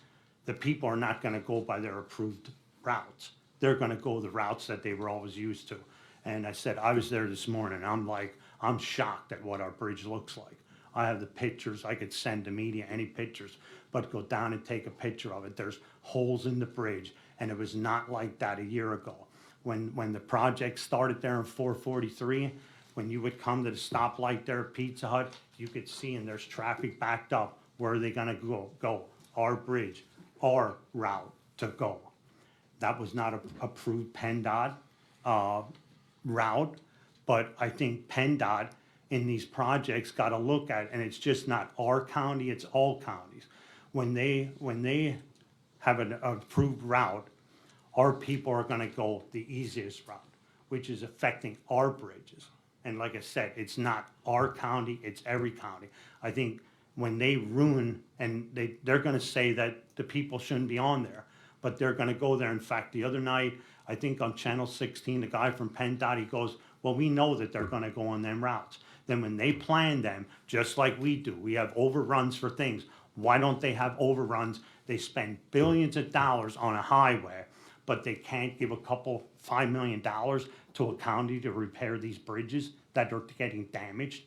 the people are not gonna go by their approved routes. They're gonna go the routes that they were always used to. And I said, I was there this morning, I'm shocked at what our bridge looks like. I have the pictures, I could send the media any pictures, but go down and take a picture of it. There's holes in the bridge, and it was not like that a year ago. When the project started there in 443, when you would come to the stoplight there at Pizza Hut, you could see, and there's traffic backed up. Where are they gonna go? Our bridge, our route to go. That was not a approved PennDOT route, but I think PennDOT in these projects gotta look at, and it's just not our county, it's all counties. When they have an approved route, our people are gonna go the easiest route, which is affecting our bridges. And like I said, it's not our county, it's every county. I think when they ruin, and they're gonna say that the people shouldn't be on there, but they're gonna go there. In fact, the other night, I think on Channel 16, the guy from PennDOT, he goes, well, we know that they're gonna go on them routes. Then when they plan them, just like we do, we have overruns for things. Why don't they have overruns? They spend billions of dollars on a highway, but they can't give $5 million to a county to repair these bridges that are getting damaged.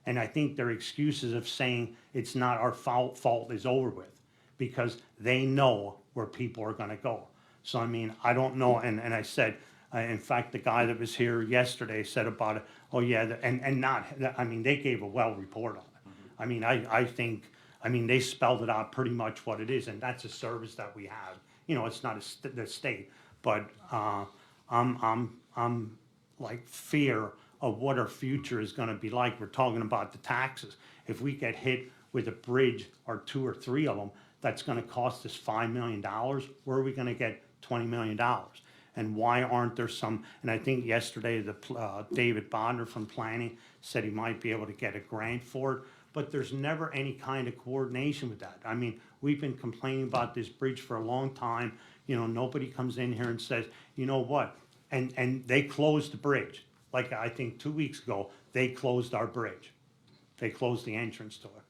And I think their excuses of saying it's not our fault is over with, because they know where people are gonna go. So I mean, I don't know, and I said, in fact, the guy that was here yesterday said about it, oh yeah, and not, I mean, they gave a well report on it. I mean, I think, they spelled it out pretty much what it is, and that's a service that we have. You know, it's not the state, but I'm like fear of what our future is gonna be like. We're talking about the taxes. If we get hit with a bridge or 2 or 3 of them, that's gonna cost us $5 million. Where are we gonna get $20 million? And why aren't there some, and I think yesterday David Bodner from planning said he might be able to get a grant for it, but there's never any kind of coordination with that. I mean, we've been complaining about this bridge for a long time. You know, nobody comes in here and says, you know what? And they closed the bridge. Like I think 2 weeks ago, they closed our bridge. They closed the entrance to it.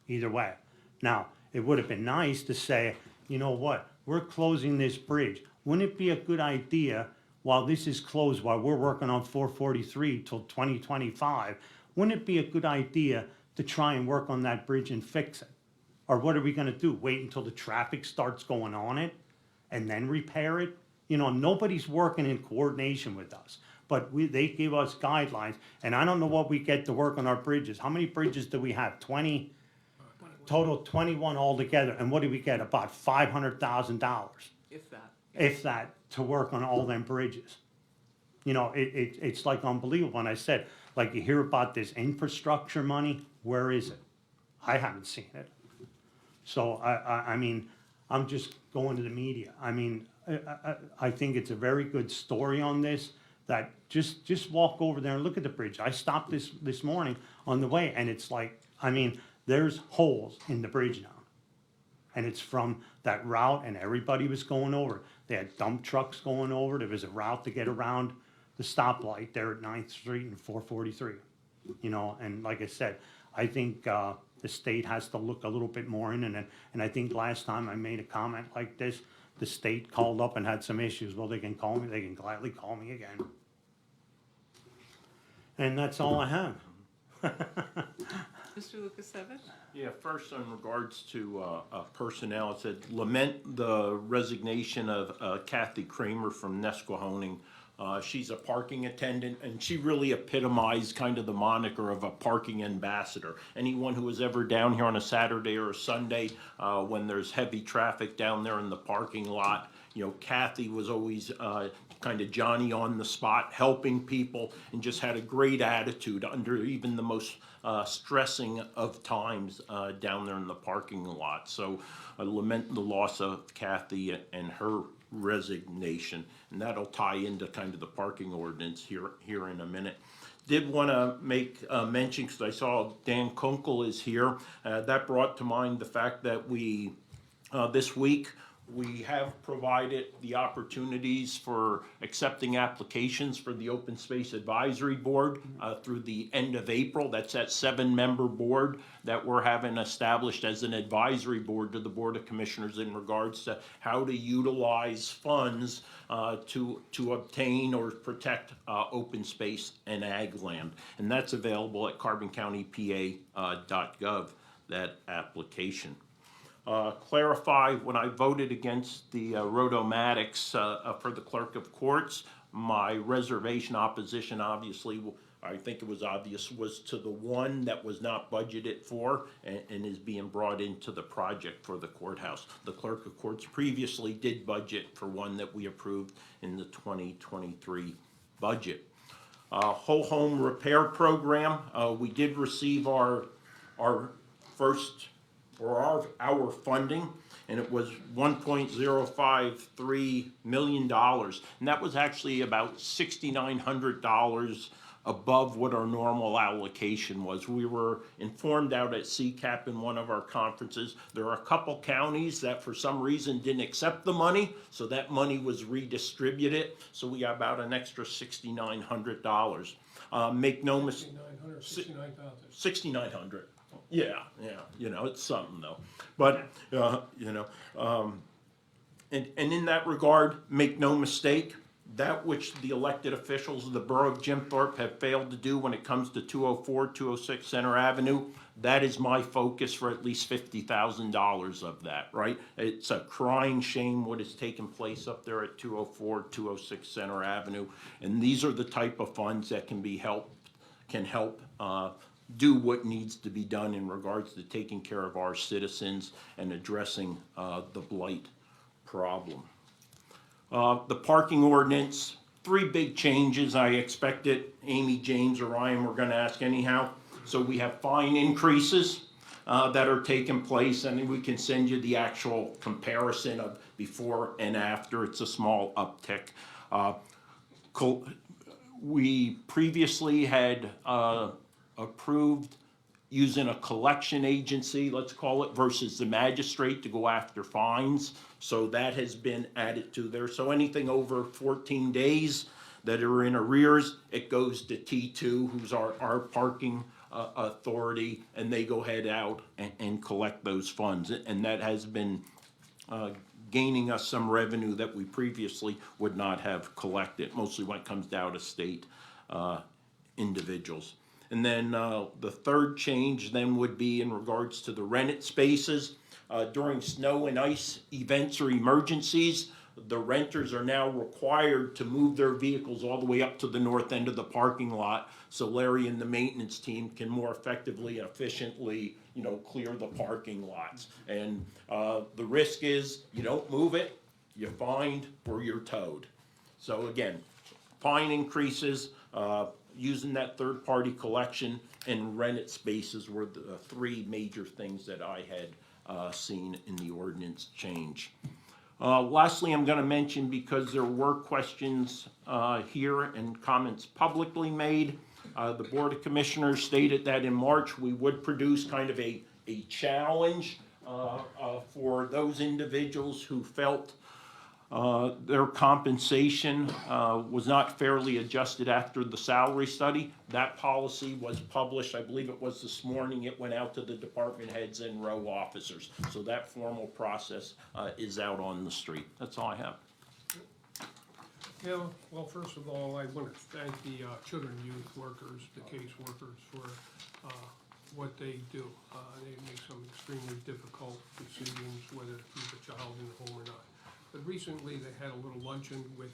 Either way. Now, it would have been nice to say, you know what? We're closing this bridge. Wouldn't it be a good idea, while this is closed, while we're working on 443 till 2025, wouldn't it be a good idea to try and work on that bridge and fix it? Or what are we gonna do? Wait until the traffic starts going on it and then repair it? You know, nobody's working in coordination with us. But they give us guidelines, and I don't know what we get to work on our bridges. How many bridges do we have? 20? Total 21 altogether. And what do we get? About $500,000. If that. If that, to work on all them bridges. You know, it's like unbelievable. And I said, like, you hear about this infrastructure money, where is it? I haven't seen it. So I mean, I'm just going to the media. I mean, I think it's a very good story on this, that just walk over there and look at the bridge. I stopped this morning on the way, and it's like, I mean, there's holes in the bridge now. And it's from that route, and everybody was going over. They had dump trucks going over. There was a route to get around the stoplight there at 9th Street and 443. You know, and like I said, I think the state has to look a little bit more in it. And I think last time I made a comment like this, the state called up and had some issues. Well, they can call me. They can gladly call me again. And that's all I have. Mr. Lukasevich? Yeah, first in regards to personnel, it said lament the resignation of Kathy Kramer from Nesquehoning. She's a parking attendant, and she really epitomized kind of the moniker of a parking ambassador. Anyone who was ever down here on a Saturday or a Sunday when there's heavy traffic down there in the parking lot, you know, Kathy was always kind of Johnny on the spot, helping people, and just had a great attitude under even the most stressing of times down there in the parking lot. So I lament the loss of Kathy and her resignation, and that'll tie into kind of the parking ordinance here in a minute. Did want to make a mention, because I saw Dan Kunkel is here. That brought to mind the fact that we this week we have provided the opportunities for accepting applications for the Open Space Advisory Board through the end of April. That's that 7-member board that we're having established as an advisory board to the Board of Commissioners in regards to how to utilize funds to obtain or protect open space and ag land. And that's available at carboncountypa.gov, that application. Clarify, when I voted against the Rotomatics for the clerk of courts, my reservation opposition, obviously, I think it was obvious, was to the one that was not budgeted for and is being brought into the project for the courthouse. The clerk of courts previously did budget for one that we approved in the 2023 budget. Whole home repair program, we did receive our first, or our funding, and it was $1.053 million. And that was actually about $6,900 above what our normal allocation was. We were informed out at CCAP in one of our conferences, there are a couple counties that for some reason didn't accept the money, so that money was redistributed, so we got about an extra $6,900. Make no mistake. 6,900, 69,000. 6,900. Yeah, you know, it's something though. But, you know, and in that regard, make no mistake, that which the elected officials of the borough of Jim Thorpe have failed to do when it comes to 204, 206 Center Avenue, that is my focus for at least $50,000 of that, right? It's a crying shame what has taken place up there at 204, 206 Center Avenue. And these are the type of funds that can help do what needs to be done in regards to taking care of our citizens and addressing the blight problem. The parking ordinance, 3 big changes. I expected Amy, James, or Ryan were gonna ask anyhow. So we have fine increases that are taking place, and we can send you the actual comparison of before and after. It's a small uptick. We previously had approved using a collection agency, let's call it, versus the magistrate to go after fines. So that has been added to there. So anything over 14 days that are in arrears, it goes to T2, who's our parking authority, and they go head out and collect those funds. And that has been gaining us some revenue that we previously would not have collected, mostly when it comes to out-of-state individuals. And then the third change then would be in regards to the rented spaces. During snow and ice events or emergencies, the renters are now required to move their vehicles all the way up to the north end of the parking lot, so Larry and the maintenance team can more effectively and efficiently, you know, clear the parking lots. And the risk is you don't move it, you're fined, or you're towed. So again, fine increases, using that third-party collection, and rented spaces were the 3 major things that I had seen in the ordinance change. Lastly, I'm gonna mention, because there were questions here and comments publicly made, the Board of Commissioners stated that in March we would produce kind of a challenge for those individuals who felt their compensation was not fairly adjusted after the salary study. That policy was published, I believe it was this morning. It went out to the department heads and row officers. So that formal process is out on the street. That's all I have. Yeah, well, first of all, I want to thank the children and youth workers, the case workers, for what they do. They make some extremely difficult decisions, whether to keep a child in the home or not. But recently, they had a little luncheon with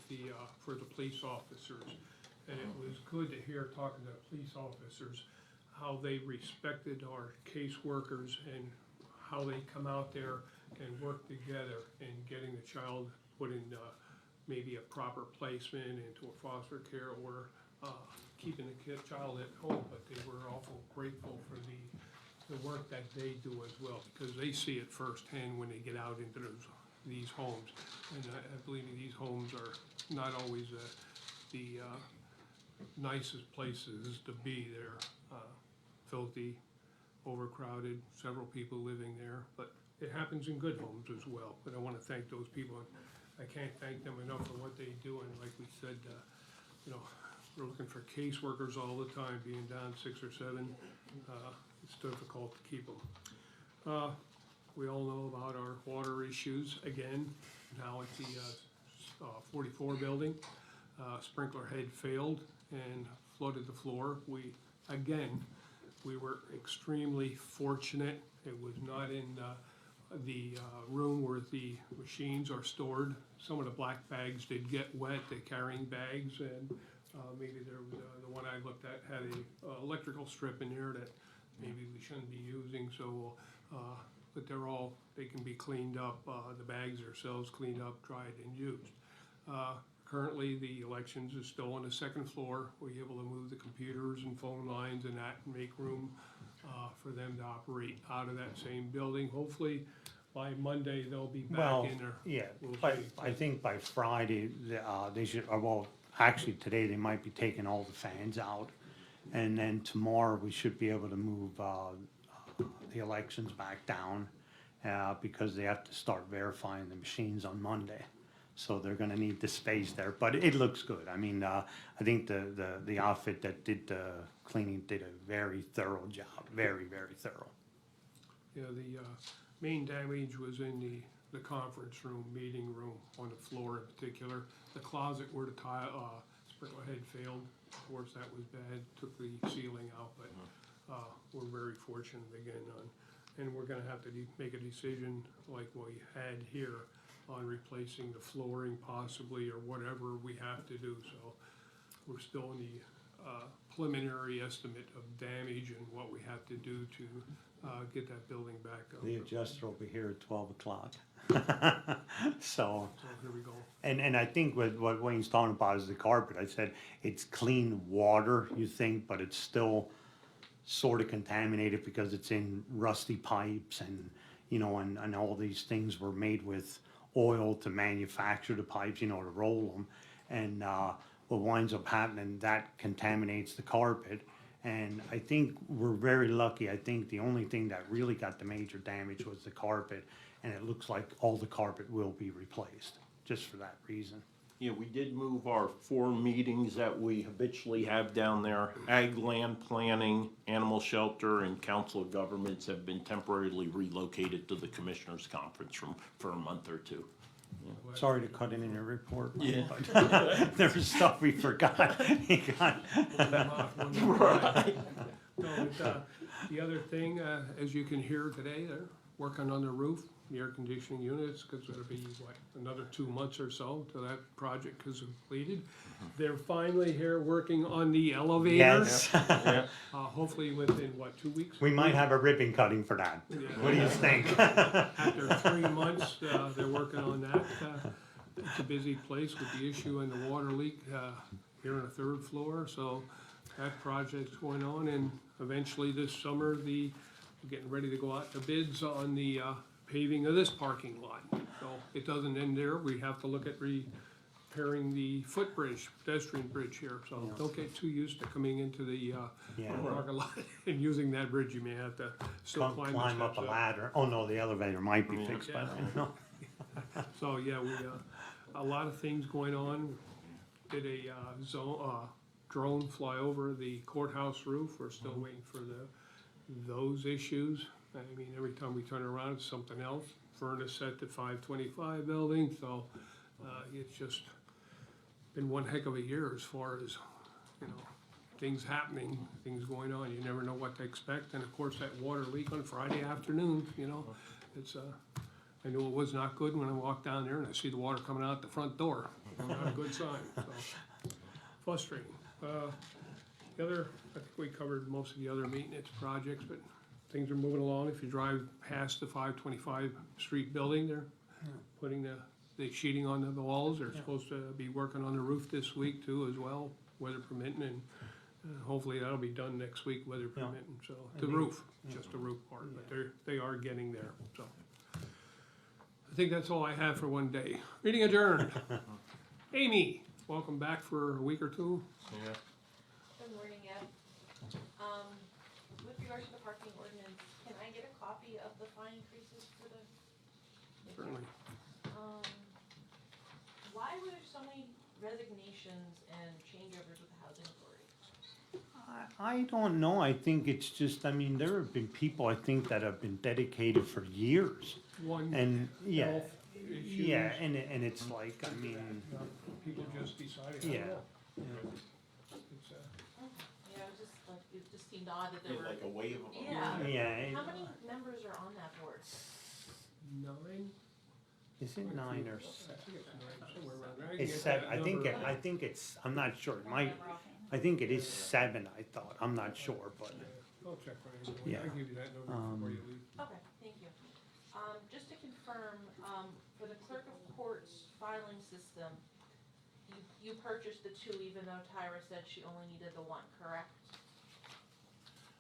for the police officers, and it was good to hear, talking to police officers, how they respected our caseworkers and how they come out there and work together in getting the child put in maybe a proper placement into a foster care, or keeping the child at home. But they were awful grateful for the work that they do as well, because they see it firsthand when they get out into these homes. And I believe these homes are not always the nicest places to be. They're filthy, overcrowded, several people living there, but it happens in good homes as well. But I want to thank those people. I can't thank them enough for what they do, and like we said, you know, we're looking for caseworkers all the time. Being down 6 or 7, it's difficult to keep them. We all know about our water issues again, now at the 44 building. Sprinkler head failed and flooded the floor. We were extremely fortunate. It was not in the room where the machines are stored. Some of the black bags did get wet, the carrying bags, and maybe there was, the one I looked at had a electrical strip in there that maybe we shouldn't be using, so but they can be cleaned up, the bags themselves cleaned up, dried, and used. Currently, the elections is still on the 2nd floor. We're able to move the computers and phone lines and that, and make room for them to operate out of that same building. Hopefully, by Monday, they'll be back Well, in there. yeah, We'll but see. I think by Friday, they should, well, actually today they might be taking all the fans out. And then tomorrow we should be able to move, the elections back down, because they have to start verifying the machines on Monday. So they're gonna need the space there, but it looks good. I mean, I think the outfit that did the cleaning did a very thorough job, very, very thorough. Yeah, the main damage was in the conference room, meeting room, on the floor in particular. The closet where the sprinkler head failed, of course, that was bad, took the ceiling out, but we're very fortunate again on, and we're gonna have to make a decision like we had here on replacing the flooring possibly, or whatever we have to do, so we're still in the preliminary estimate of damage and what we have to do to get that building back up. The adjuster will be here at 12 o'clock. So, So here we go. and I think what Wayne's talking about is the carpet. I said it's clean water, you think, but it's still sort of contaminated because it's in rusty pipes and, you know, and all these things were made with oil to manufacture the pipes, you know, to roll them. And what winds up happening, that contaminates the carpet. And I think we're very lucky. I think the only thing that really got the major damage was the carpet. And it looks like all the carpet will be replaced, just for that reason. Yeah, we did move our 4 meetings that we habitually have down there. Ag land planning, animal shelter, and council of governments have been temporarily relocated to the commissioners' conference room for a month or 2. Sorry to cut it in your report, Yeah. but there was stuff we forgot. You got- Right. The other thing, as you can hear today, they're working on the roof, the air conditioning units, because it'll be, what, another 2 months or so till that project is completed. They're finally here working on the elevator. Yes, Hopefully within, what, 2 weeks? we might have a ribbon cutting for that. Yeah. What do you think? After 3 months, they're working on that. It's a busy place with the issue and the water leak here on the 3rd floor, so that project's going on, and eventually this summer, we're getting ready to go out to bids on the paving of this parking lot. So it doesn't end there, we have to look at repairing the footbridge, pedestrian bridge here, so don't get too used to coming into the Yeah. parking lot and using that bridge, you may have to still climb the Climb up a steps ladder. Oh, no, the elevator might be fixed by then. No. So, yeah, we, a lot of things going on. Did a drone fly over the courthouse roof. We're still waiting for those issues. I mean, every time we turn around, it's something else. Furnace at the 525 building, so it's just been one heck of a year as far as, you know, things happening, things going on. You never know what to expect. And of course, that water leak on Friday afternoon, you know, it's I knew it was not good when I walked down there and I see the water coming out the front door. Not a good sign, so frustrating. The other, I think we covered most of the other maintenance projects, but things are moving along. If you drive past the 525 Street building, they're putting the sheeting on the walls. They're supposed to be working on the roof this week too as well, weather permitting, and hopefully that'll be done next week, weather permitting. So the roof, just the roof part, but they are getting there, so. I think that's all I have for one day. Meeting adjourned. Amy, welcome back for a week or two. Good morning, Ed. With regards to the parking ordinance, can I get a copy of the fine increases for the? Certainly. Why were there so many resignations and changeovers with the housing authority? I don't know. I think it's just, I mean, there have been people, I think, that have been dedicated for years. One And, yeah, health issues. yeah, and it's like, I mean, People just decided. yeah. It's, Yeah, it was just like, it just seemed odd that there were. Like a wave of. Yeah. Yeah, How many members are on that board? 9? is it 9 or I 7? think it's 9, somewhere around there. I can It's get 7, that I think, number. I think it's, I'm not sure, it might, I think it is 7, I thought, I'm not sure, but, I'll check for you. Yeah. I'll give you that number before you leave. Okay, thank you. Just to confirm, for the clerk of courts filing system, you purchased the 2 even though Tyra said she only needed the 1, correct?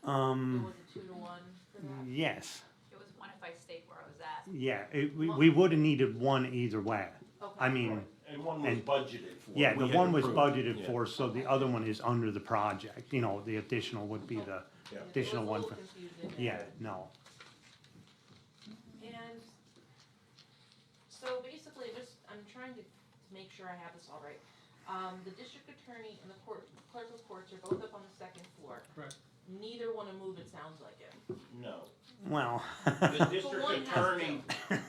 It was a 2 to 1 for that? yes, It was 1 if I state where I was at. yeah, we would have needed 1 either way. Okay. I mean, And one was budgeted for. Yeah, We the had one was approved. budgeted Yeah. for, so the other one is under the project, you know, the additional would be the Yeah. additional It one was a for, little confusing. yeah, no. And so basically, I'm trying to make sure I have this all right. The district attorney and the clerk of courts are both up on the second floor. Correct. Neither wanna move, it sounds like it. No. Well, The district one has attorney,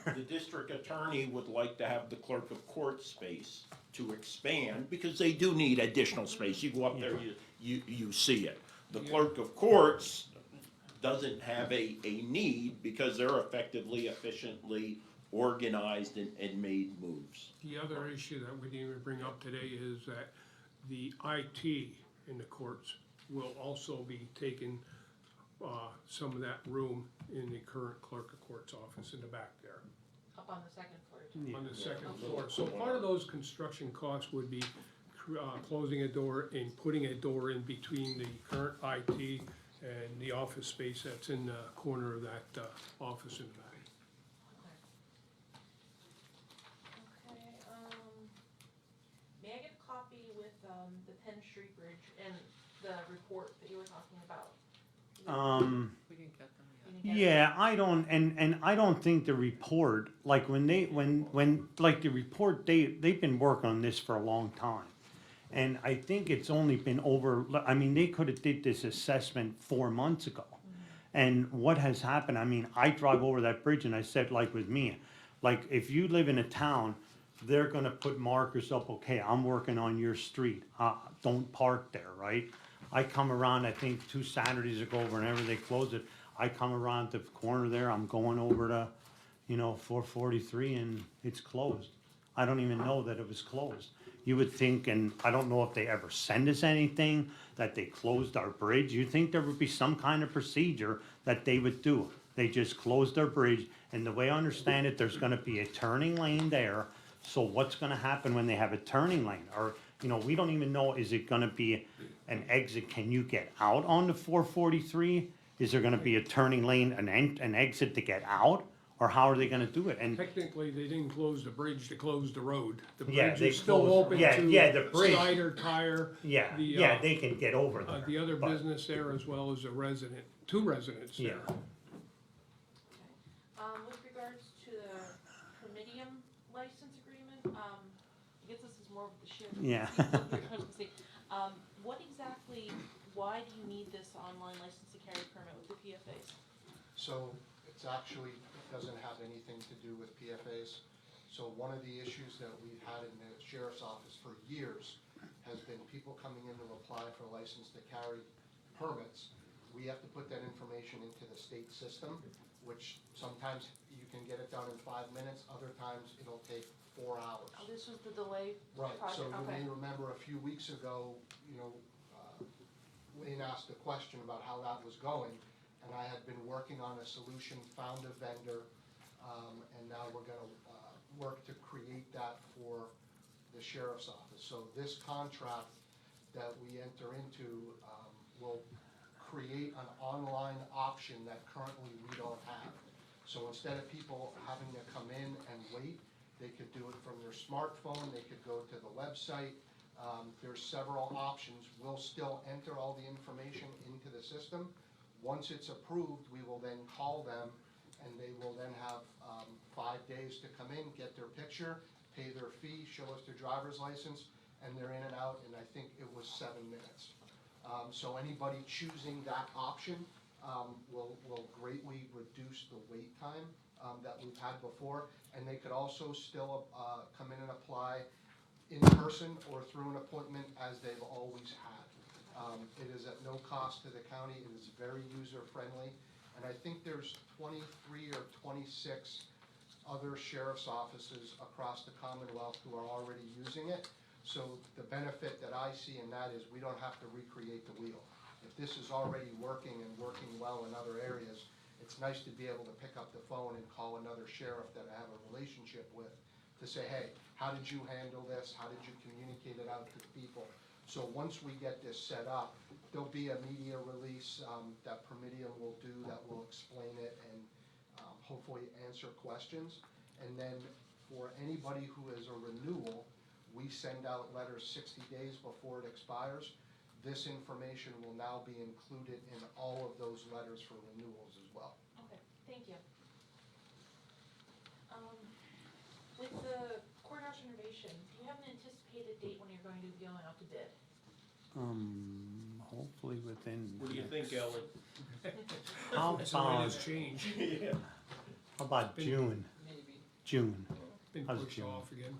the district attorney would like to have the clerk of court space to expand, because they do need additional space. You go up there, you see it. The clerk of courts doesn't have a need, because they're effectively, efficiently organized and made moves. The other issue that we didn't even bring up today is that the IT in the courts will also be taking some of that room in the current clerk of court's office in the back there, Up on the second floor too. on the second floor. So part of those construction costs would be closing a door and putting a door in between the current IT and the office space that's in the corner of that office in the back. Okay, may I get a copy with, the Penn Street Bridge and the report that you were talking about? We didn't get them yet. You didn't get it? yeah, I don't, and I don't think the report, like when, like the report, they've been working on this for a long time. And I think it's only been I mean, they could have did this assessment 4 months ago. And what has happened, I mean, I drive over that bridge and I said, like with me, like if you live in a town, they're gonna put markers up, okay, I'm working on your street, don't park there, right? I come around, I think 2 Saturdays ago, whenever they close it, I come around the corner there, I'm going over to, 443 and it's closed. I don't even know that it was closed. You would think, and I don't know if they ever send us anything, that they closed our bridge. You'd think there would be some kind of procedure that they would do. They just closed their bridge, and the way I understand it, there's gonna be a turning lane there. So what's gonna happen when they have a turning lane? Or, we don't even know, is it gonna be an exit? Can you get out onto 443? Is there gonna be a turning lane, an exit to get out? Or how are they gonna do it? And Technically, they didn't close the bridge to close the road. The Yeah, bridge they is still closed- open yeah, to the bridge. Snyder Tire. yeah, The, yeah, they can get over there. The other but- business there as well as a resident, 2 residents there. Yeah. With regards to the Promedium license agreement, I guess this is more of the sheriff. Yeah. What exactly, why do you need this online license to carry permit with the PFAs? So it's actually, it doesn't have anything to do with PFAs. So one of the issues that we've had in the sheriff's office for years has been people coming in to apply for a license to carry permits. We have to put that information into the state system, which sometimes you can get it done in 5 minutes, other times it'll take 4 hours. Oh, this was the delay Right, so project, you okay. may remember a few weeks ago, Wayne asked a question about how that was going, and I had been working on a solution, found a vendor, and now we're gonna work to create that for the sheriff's office. So this contract that we enter into will create an online option that currently we don't have. So instead of people having to come in and wait, they could do it from their smartphone, they could go to the website. There's several options. We'll still enter all the information into the system. Once it's approved, we will then call them, and they will then have 5 days to come in, get their picture, pay their fee, show us their driver's license, and they're in and out in, I think it was 7 minutes. So anybody choosing that option will greatly reduce the wait time that we've had before. And they could also still come in and apply in person or through an appointment as they've always had. It is at no cost to the county, it is very user-friendly, and I think there's 23 or 26 other sheriff's offices across the Commonwealth who are already using it. So the benefit that I see in that is we don't have to recreate the wheel. If this is already working and working well in other areas, it's nice to be able to pick up the phone and call another sheriff that I have a relationship with to say, hey, how did you handle this? How did you communicate it out to the people? So once we get this set up, there'll be a media release that Promedium will do that will explain it and hopefully answer questions. And then for anybody who is a renewal, We send out letters 60 days before it expires. This information will now be included in all of those letters for renewals as well. Okay, thank you. With the courthouse renovation, do you have an anticipated date when you're going to be going out to bid? Hopefully within. What do you think, Ellen? How So it about, has changed, how about June? June. been How's pushed June? off again.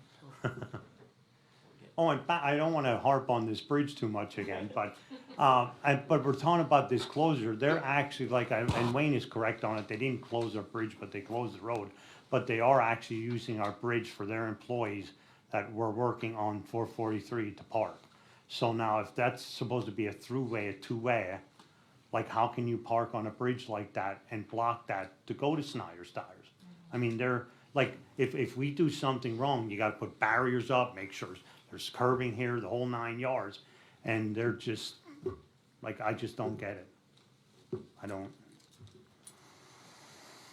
Oh, in fact, I don't wanna harp on this bridge too much again, but, but we're talking about this closure, they're actually, and Wayne is correct on it, they didn't close our bridge, but they closed the road. But they are actually using our bridge for their employees that were working on 443 to park. So now, if that's supposed to be a throughway, a two-way, like how can you park on a bridge like that and block that to go to Snyder's Tires? I mean, they're, like, if we do something wrong, you gotta put barriers up, make sure there's curbing here, the whole 9 yards. And they're just, like, I just don't get it. I don't,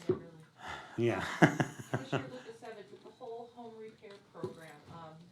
Yeah, really. yeah. Commissioner Lukasevich, with the whole home repair program,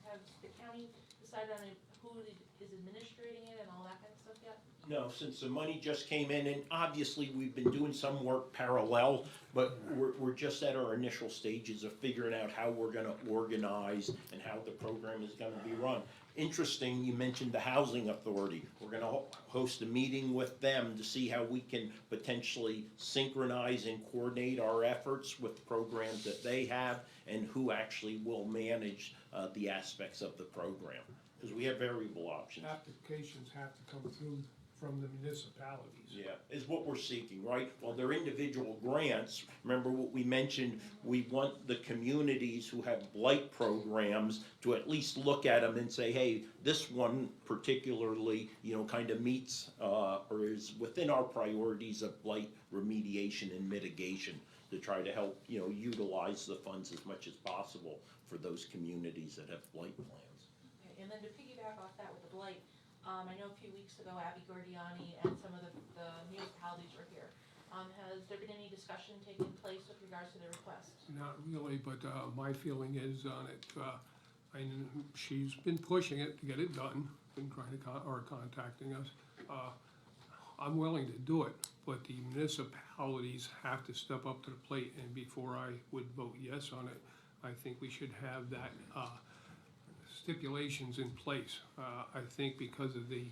has the county decided on who is administrating it and all that kind of stuff yet? No, since the money just came in, and obviously we've been doing some work parallel, but we're just at our initial stages of figuring out how we're gonna organize and how the program is gonna be run. Interesting, you mentioned the Housing Authority. We're gonna host a meeting with them to see how we can potentially synchronize and coordinate our efforts with programs that they have and who actually will manage the aspects of the program. Because we have variable options. Applications have to come through from the municipalities. Yeah, is what we're seeking, right? Well, they're individual grants. Remember what we mentioned, we want the communities who have blight programs to at least look at them and say, hey, this one particularly, kind of meets, or is within our priorities of blight remediation and mitigation to try to help, utilize the funds as much as possible for those communities that have blight plans. Okay, and then to piggyback off that with the blight, I know a few weeks ago Abby Gordiani and some of the municipalities were here. Has there been any discussion taking place with regards to the request? Not really, but my feeling is on it, she's been pushing it to get it done, been trying to, contacting us. I'm willing to do it, but the municipalities have to step up to the plate, and before I would vote yes on it, I think we should have that, stipulations in place. I think because of the,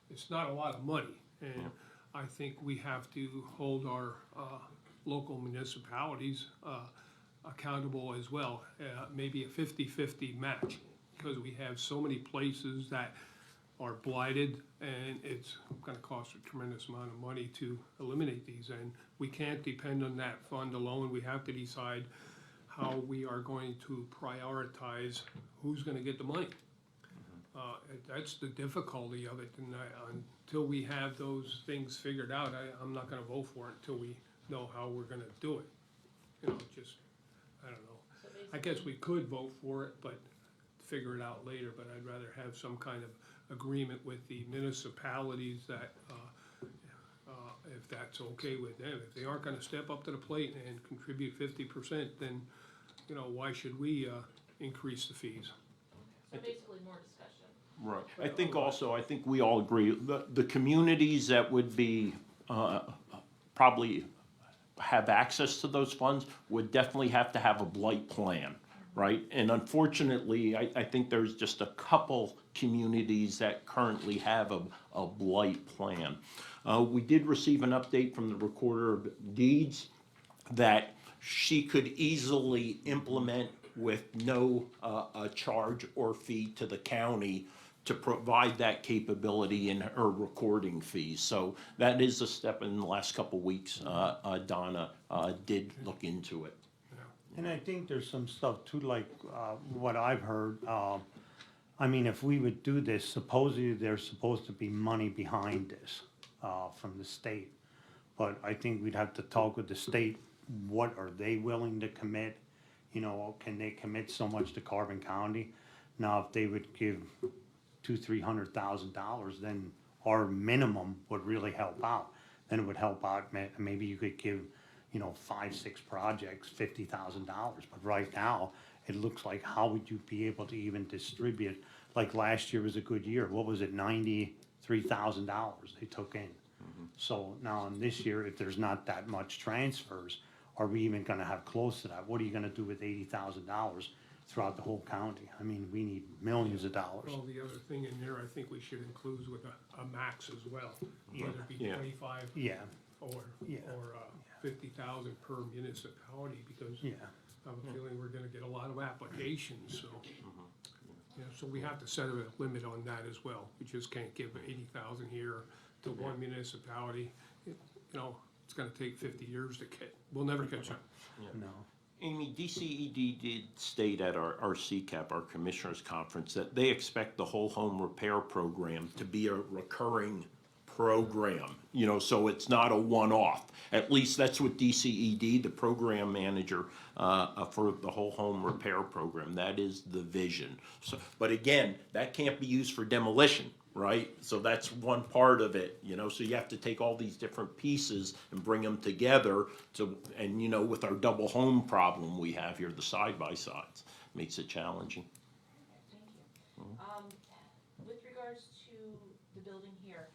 it's not a lot of money, and I think we have to hold our local municipalities accountable as well. Maybe a 50-50 match, because we have so many places that are blighted, and it's gonna cost a tremendous amount of money to eliminate these, and we can't depend on that fund alone. We have to decide how we are going to prioritize who's gonna get the money. That's the difficulty of it, and until we have those things figured out, I'm not gonna vote for it until we know how we're gonna do it. I don't know. So I guess we could vote for it, but figure it out later, but I'd rather have some kind of agreement with the municipalities that, if that's okay with them. If they aren't gonna step up to the plate and contribute 50%, then, why should we, increase the fees? So basically more discussion. Right. I think we all agree, the communities that would be, probably have access to those funds would definitely have to have a blight plan, right? And unfortunately, I think there's just a couple communities that currently have a blight plan. We did receive an update from the Recorder of Deeds that she could easily implement with no charge or fee to the county to provide that capability in her recording fees. So that is a step in the last couple weeks. Donna did look into it. And I think there's some stuff too, like, what I've heard, if we would do this, supposedly there's supposed to be money behind this, from the state. But I think we'd have to talk with the state, what are they willing to commit? Can they commit so much to Carbon County? Now, if they would give $200,000-300,000, then our minimum would really help out. Then it would help out, maybe you could give, you know, 5, 6 projects, $50,000. But right now, it looks like how would you be able to even distribute? Like last year was a good year. What was it, $93,000 they took in? So now in this year, if there's not that much transfers, are we even gonna have close to that? What are you gonna do with $80,000 throughout the whole county? I mean, we need millions of dollars. Well, the other thing in there, I think we should include with a max as well, whether it be Yeah. 25 Yeah, or, Yeah. or 50,000 per municipality, because yeah. I have a feeling we're gonna get a lot of applications, so. Yeah, so we have to set a limit on that as well. We just can't give 80,000 here to one municipality. You know, it's gonna take 50 years to we'll never catch up. No. Amy, DCED did state at our CCAP, our Commissioners Conference, that they expect the whole home repair program to be a recurring program, you know, so it's not a one-off. At least that's what DCED, the program manager for the whole home repair program, that is the vision. So, but again, that can't be used for demolition, right? So that's one part of it, you know, so you have to take all these different pieces and bring them together to, and you know, with our double home problem we have here, the side-by-sides, makes it challenging. Thank you. With regards to the building here,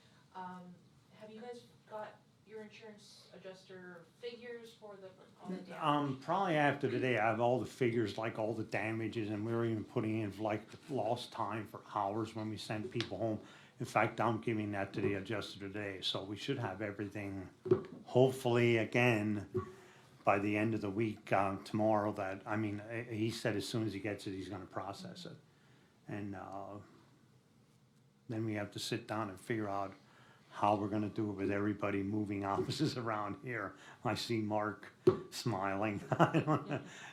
have you guys got your insurance adjuster figures for all the damage? Probably after today, I have all the figures, like all the damages, and we were even putting in like lost time for hours when we send people home. In fact, I'm giving that to the adjuster today, so we should have everything, hopefully, again, by the end of the week, tomorrow, that, I mean, he said as soon as he gets it, he's gonna process it. And, then we have to sit down and figure out how we're gonna do it with everybody moving offices around here. I see Mark smiling.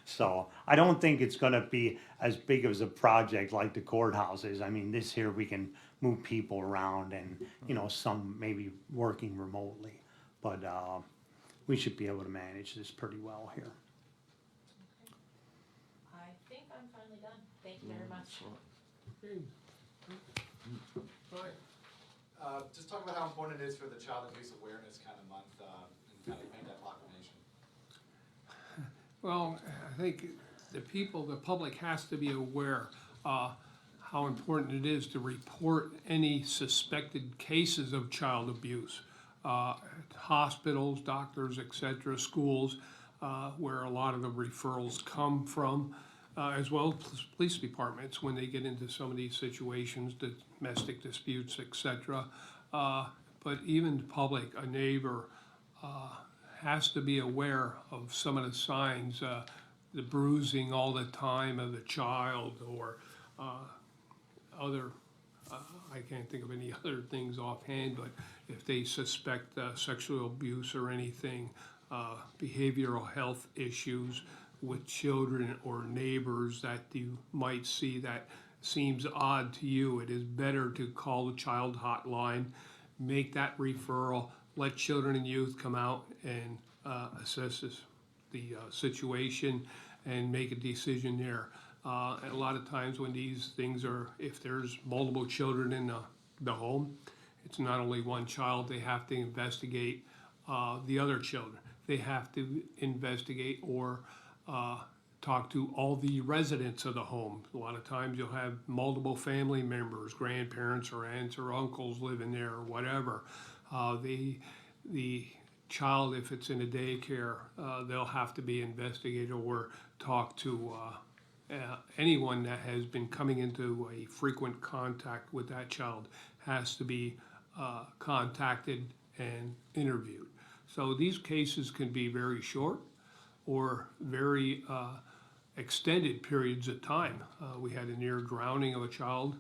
So I don't think it's gonna be as big as a project like the courthouse is. I mean, this here, we can move people around and, you know, some maybe working remotely. But, we should be able to manage this pretty well here. I think I'm finally done. Thank you very much. Okay. Right. Just talk about how important it is for the Child Abuse Awareness kind of month, and kind of make that proclamation. Well, I think the public has to be aware how important it is to report any suspected cases of child abuse. Hospitals, doctors, et cetera, schools, where a lot of the referrals come from, as well as police departments when they get into some of these situations, domestic disputes, et cetera. But even the public, a neighbor, has to be aware of some of the signs, the bruising all the time of the child, or other, I can't think of any other things offhand, but if they suspect sexual abuse or anything, behavioral health issues with children or neighbors that you might see that seems odd to you, it is better to call the child hotline, make that referral, let children and youth come out and assess the situation and make a decision there. And a lot of times when these things are, if there's multiple children in the home, it's not only one child, they have to investigate the other children. They have to investigate or talk to all the residents of the home. A lot of times you'll have multiple family members, grandparents or aunts or uncles living there or whatever. The child, if it's in a daycare, they'll have to be investigated or talk to anyone that has been coming into a frequent contact with that child has to be contacted and interviewed. So these cases can be very short or very extended periods of time. We had a near drowning of a child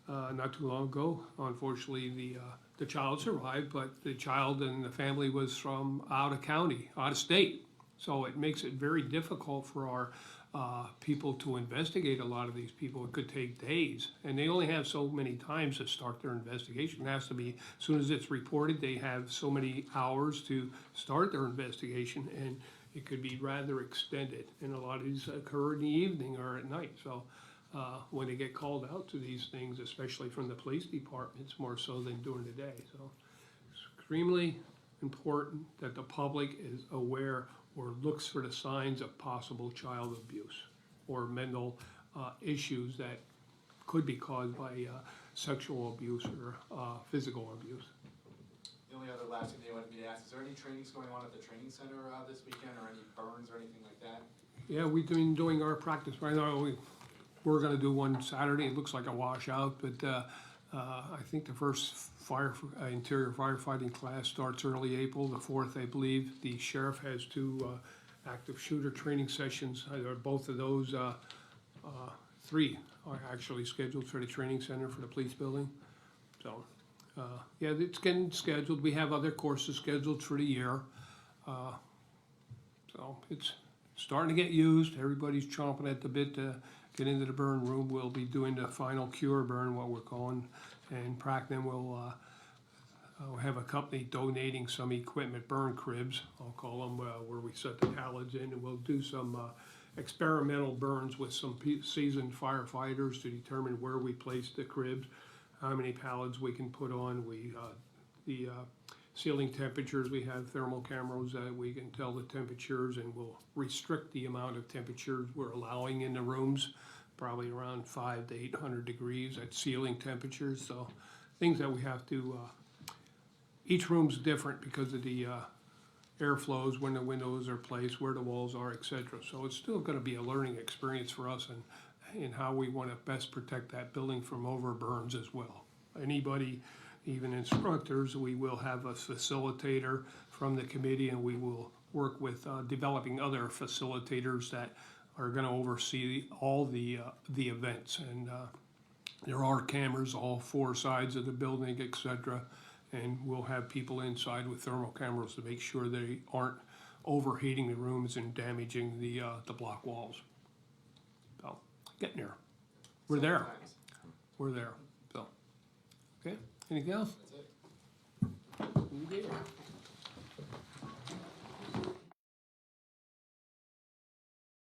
not too long ago. Unfortunately, the child survived, but the child and the family was from out of county, out of state. So it makes it very difficult for our people to investigate a lot of these people. It could take days, and they only have so many times to start their investigation. It has to be, as soon as it's reported, they have so many hours to start their investigation, and it could be rather extended. And a lot of these occur in the evening or at night. So when they get called out to these things, especially from the police departments, more so than during the day. So it's extremely important that the public is aware or looks for the signs of possible child abuse or mental issues that could be caused by sexual abuse or physical abuse. The only other last thing they wanted me to ask, is there any trainings going on at the training center this weekend, or any burns or anything like that? Yeah, we've been doing our practice right now. We're gonna do one Saturday. It looks like a washout, but I think the first interior firefighting class starts early April, the 4th, I believe. The sheriff has 2 active shooter training sessions. Both of those, 3 are actually scheduled for the training center for the police building. So, yeah, it's getting scheduled. We have other courses scheduled for the year. So it's starting to get used. Everybody's chomping at the bit to get into the burn room. We'll be doing the final cure burn, what we're calling, and Prackton will have a company donating some equipment, burn cribs, I'll call them, where we set the pallets in, and we'll do some experimental burns with some seasoned firefighters to determine where we place the cribs, how many pallets we can put on. The ceiling temperatures, we have thermal cameras that we can tell the temperatures, and we'll restrict the amount of temperatures we're allowing in the rooms, probably around 500 to 800 degrees at ceiling temperatures. So things that we have to, each room's different because of the airflows, when the windows are placed, where the walls are, etc. So it's still gonna be a learning experience for us and how we wanna best protect that building from overburns as well. Anybody, even instructors, we will have a facilitator from the committee, and we will work with developing other facilitators that are gonna oversee all the events. And there are cameras all 4 sides of the building, etc. And we'll have people inside with thermal cameras to make sure they aren't overheating the rooms and damaging the block walls. So, getting there. We're there. We're there. So, okay. Anything else? That's it. You did.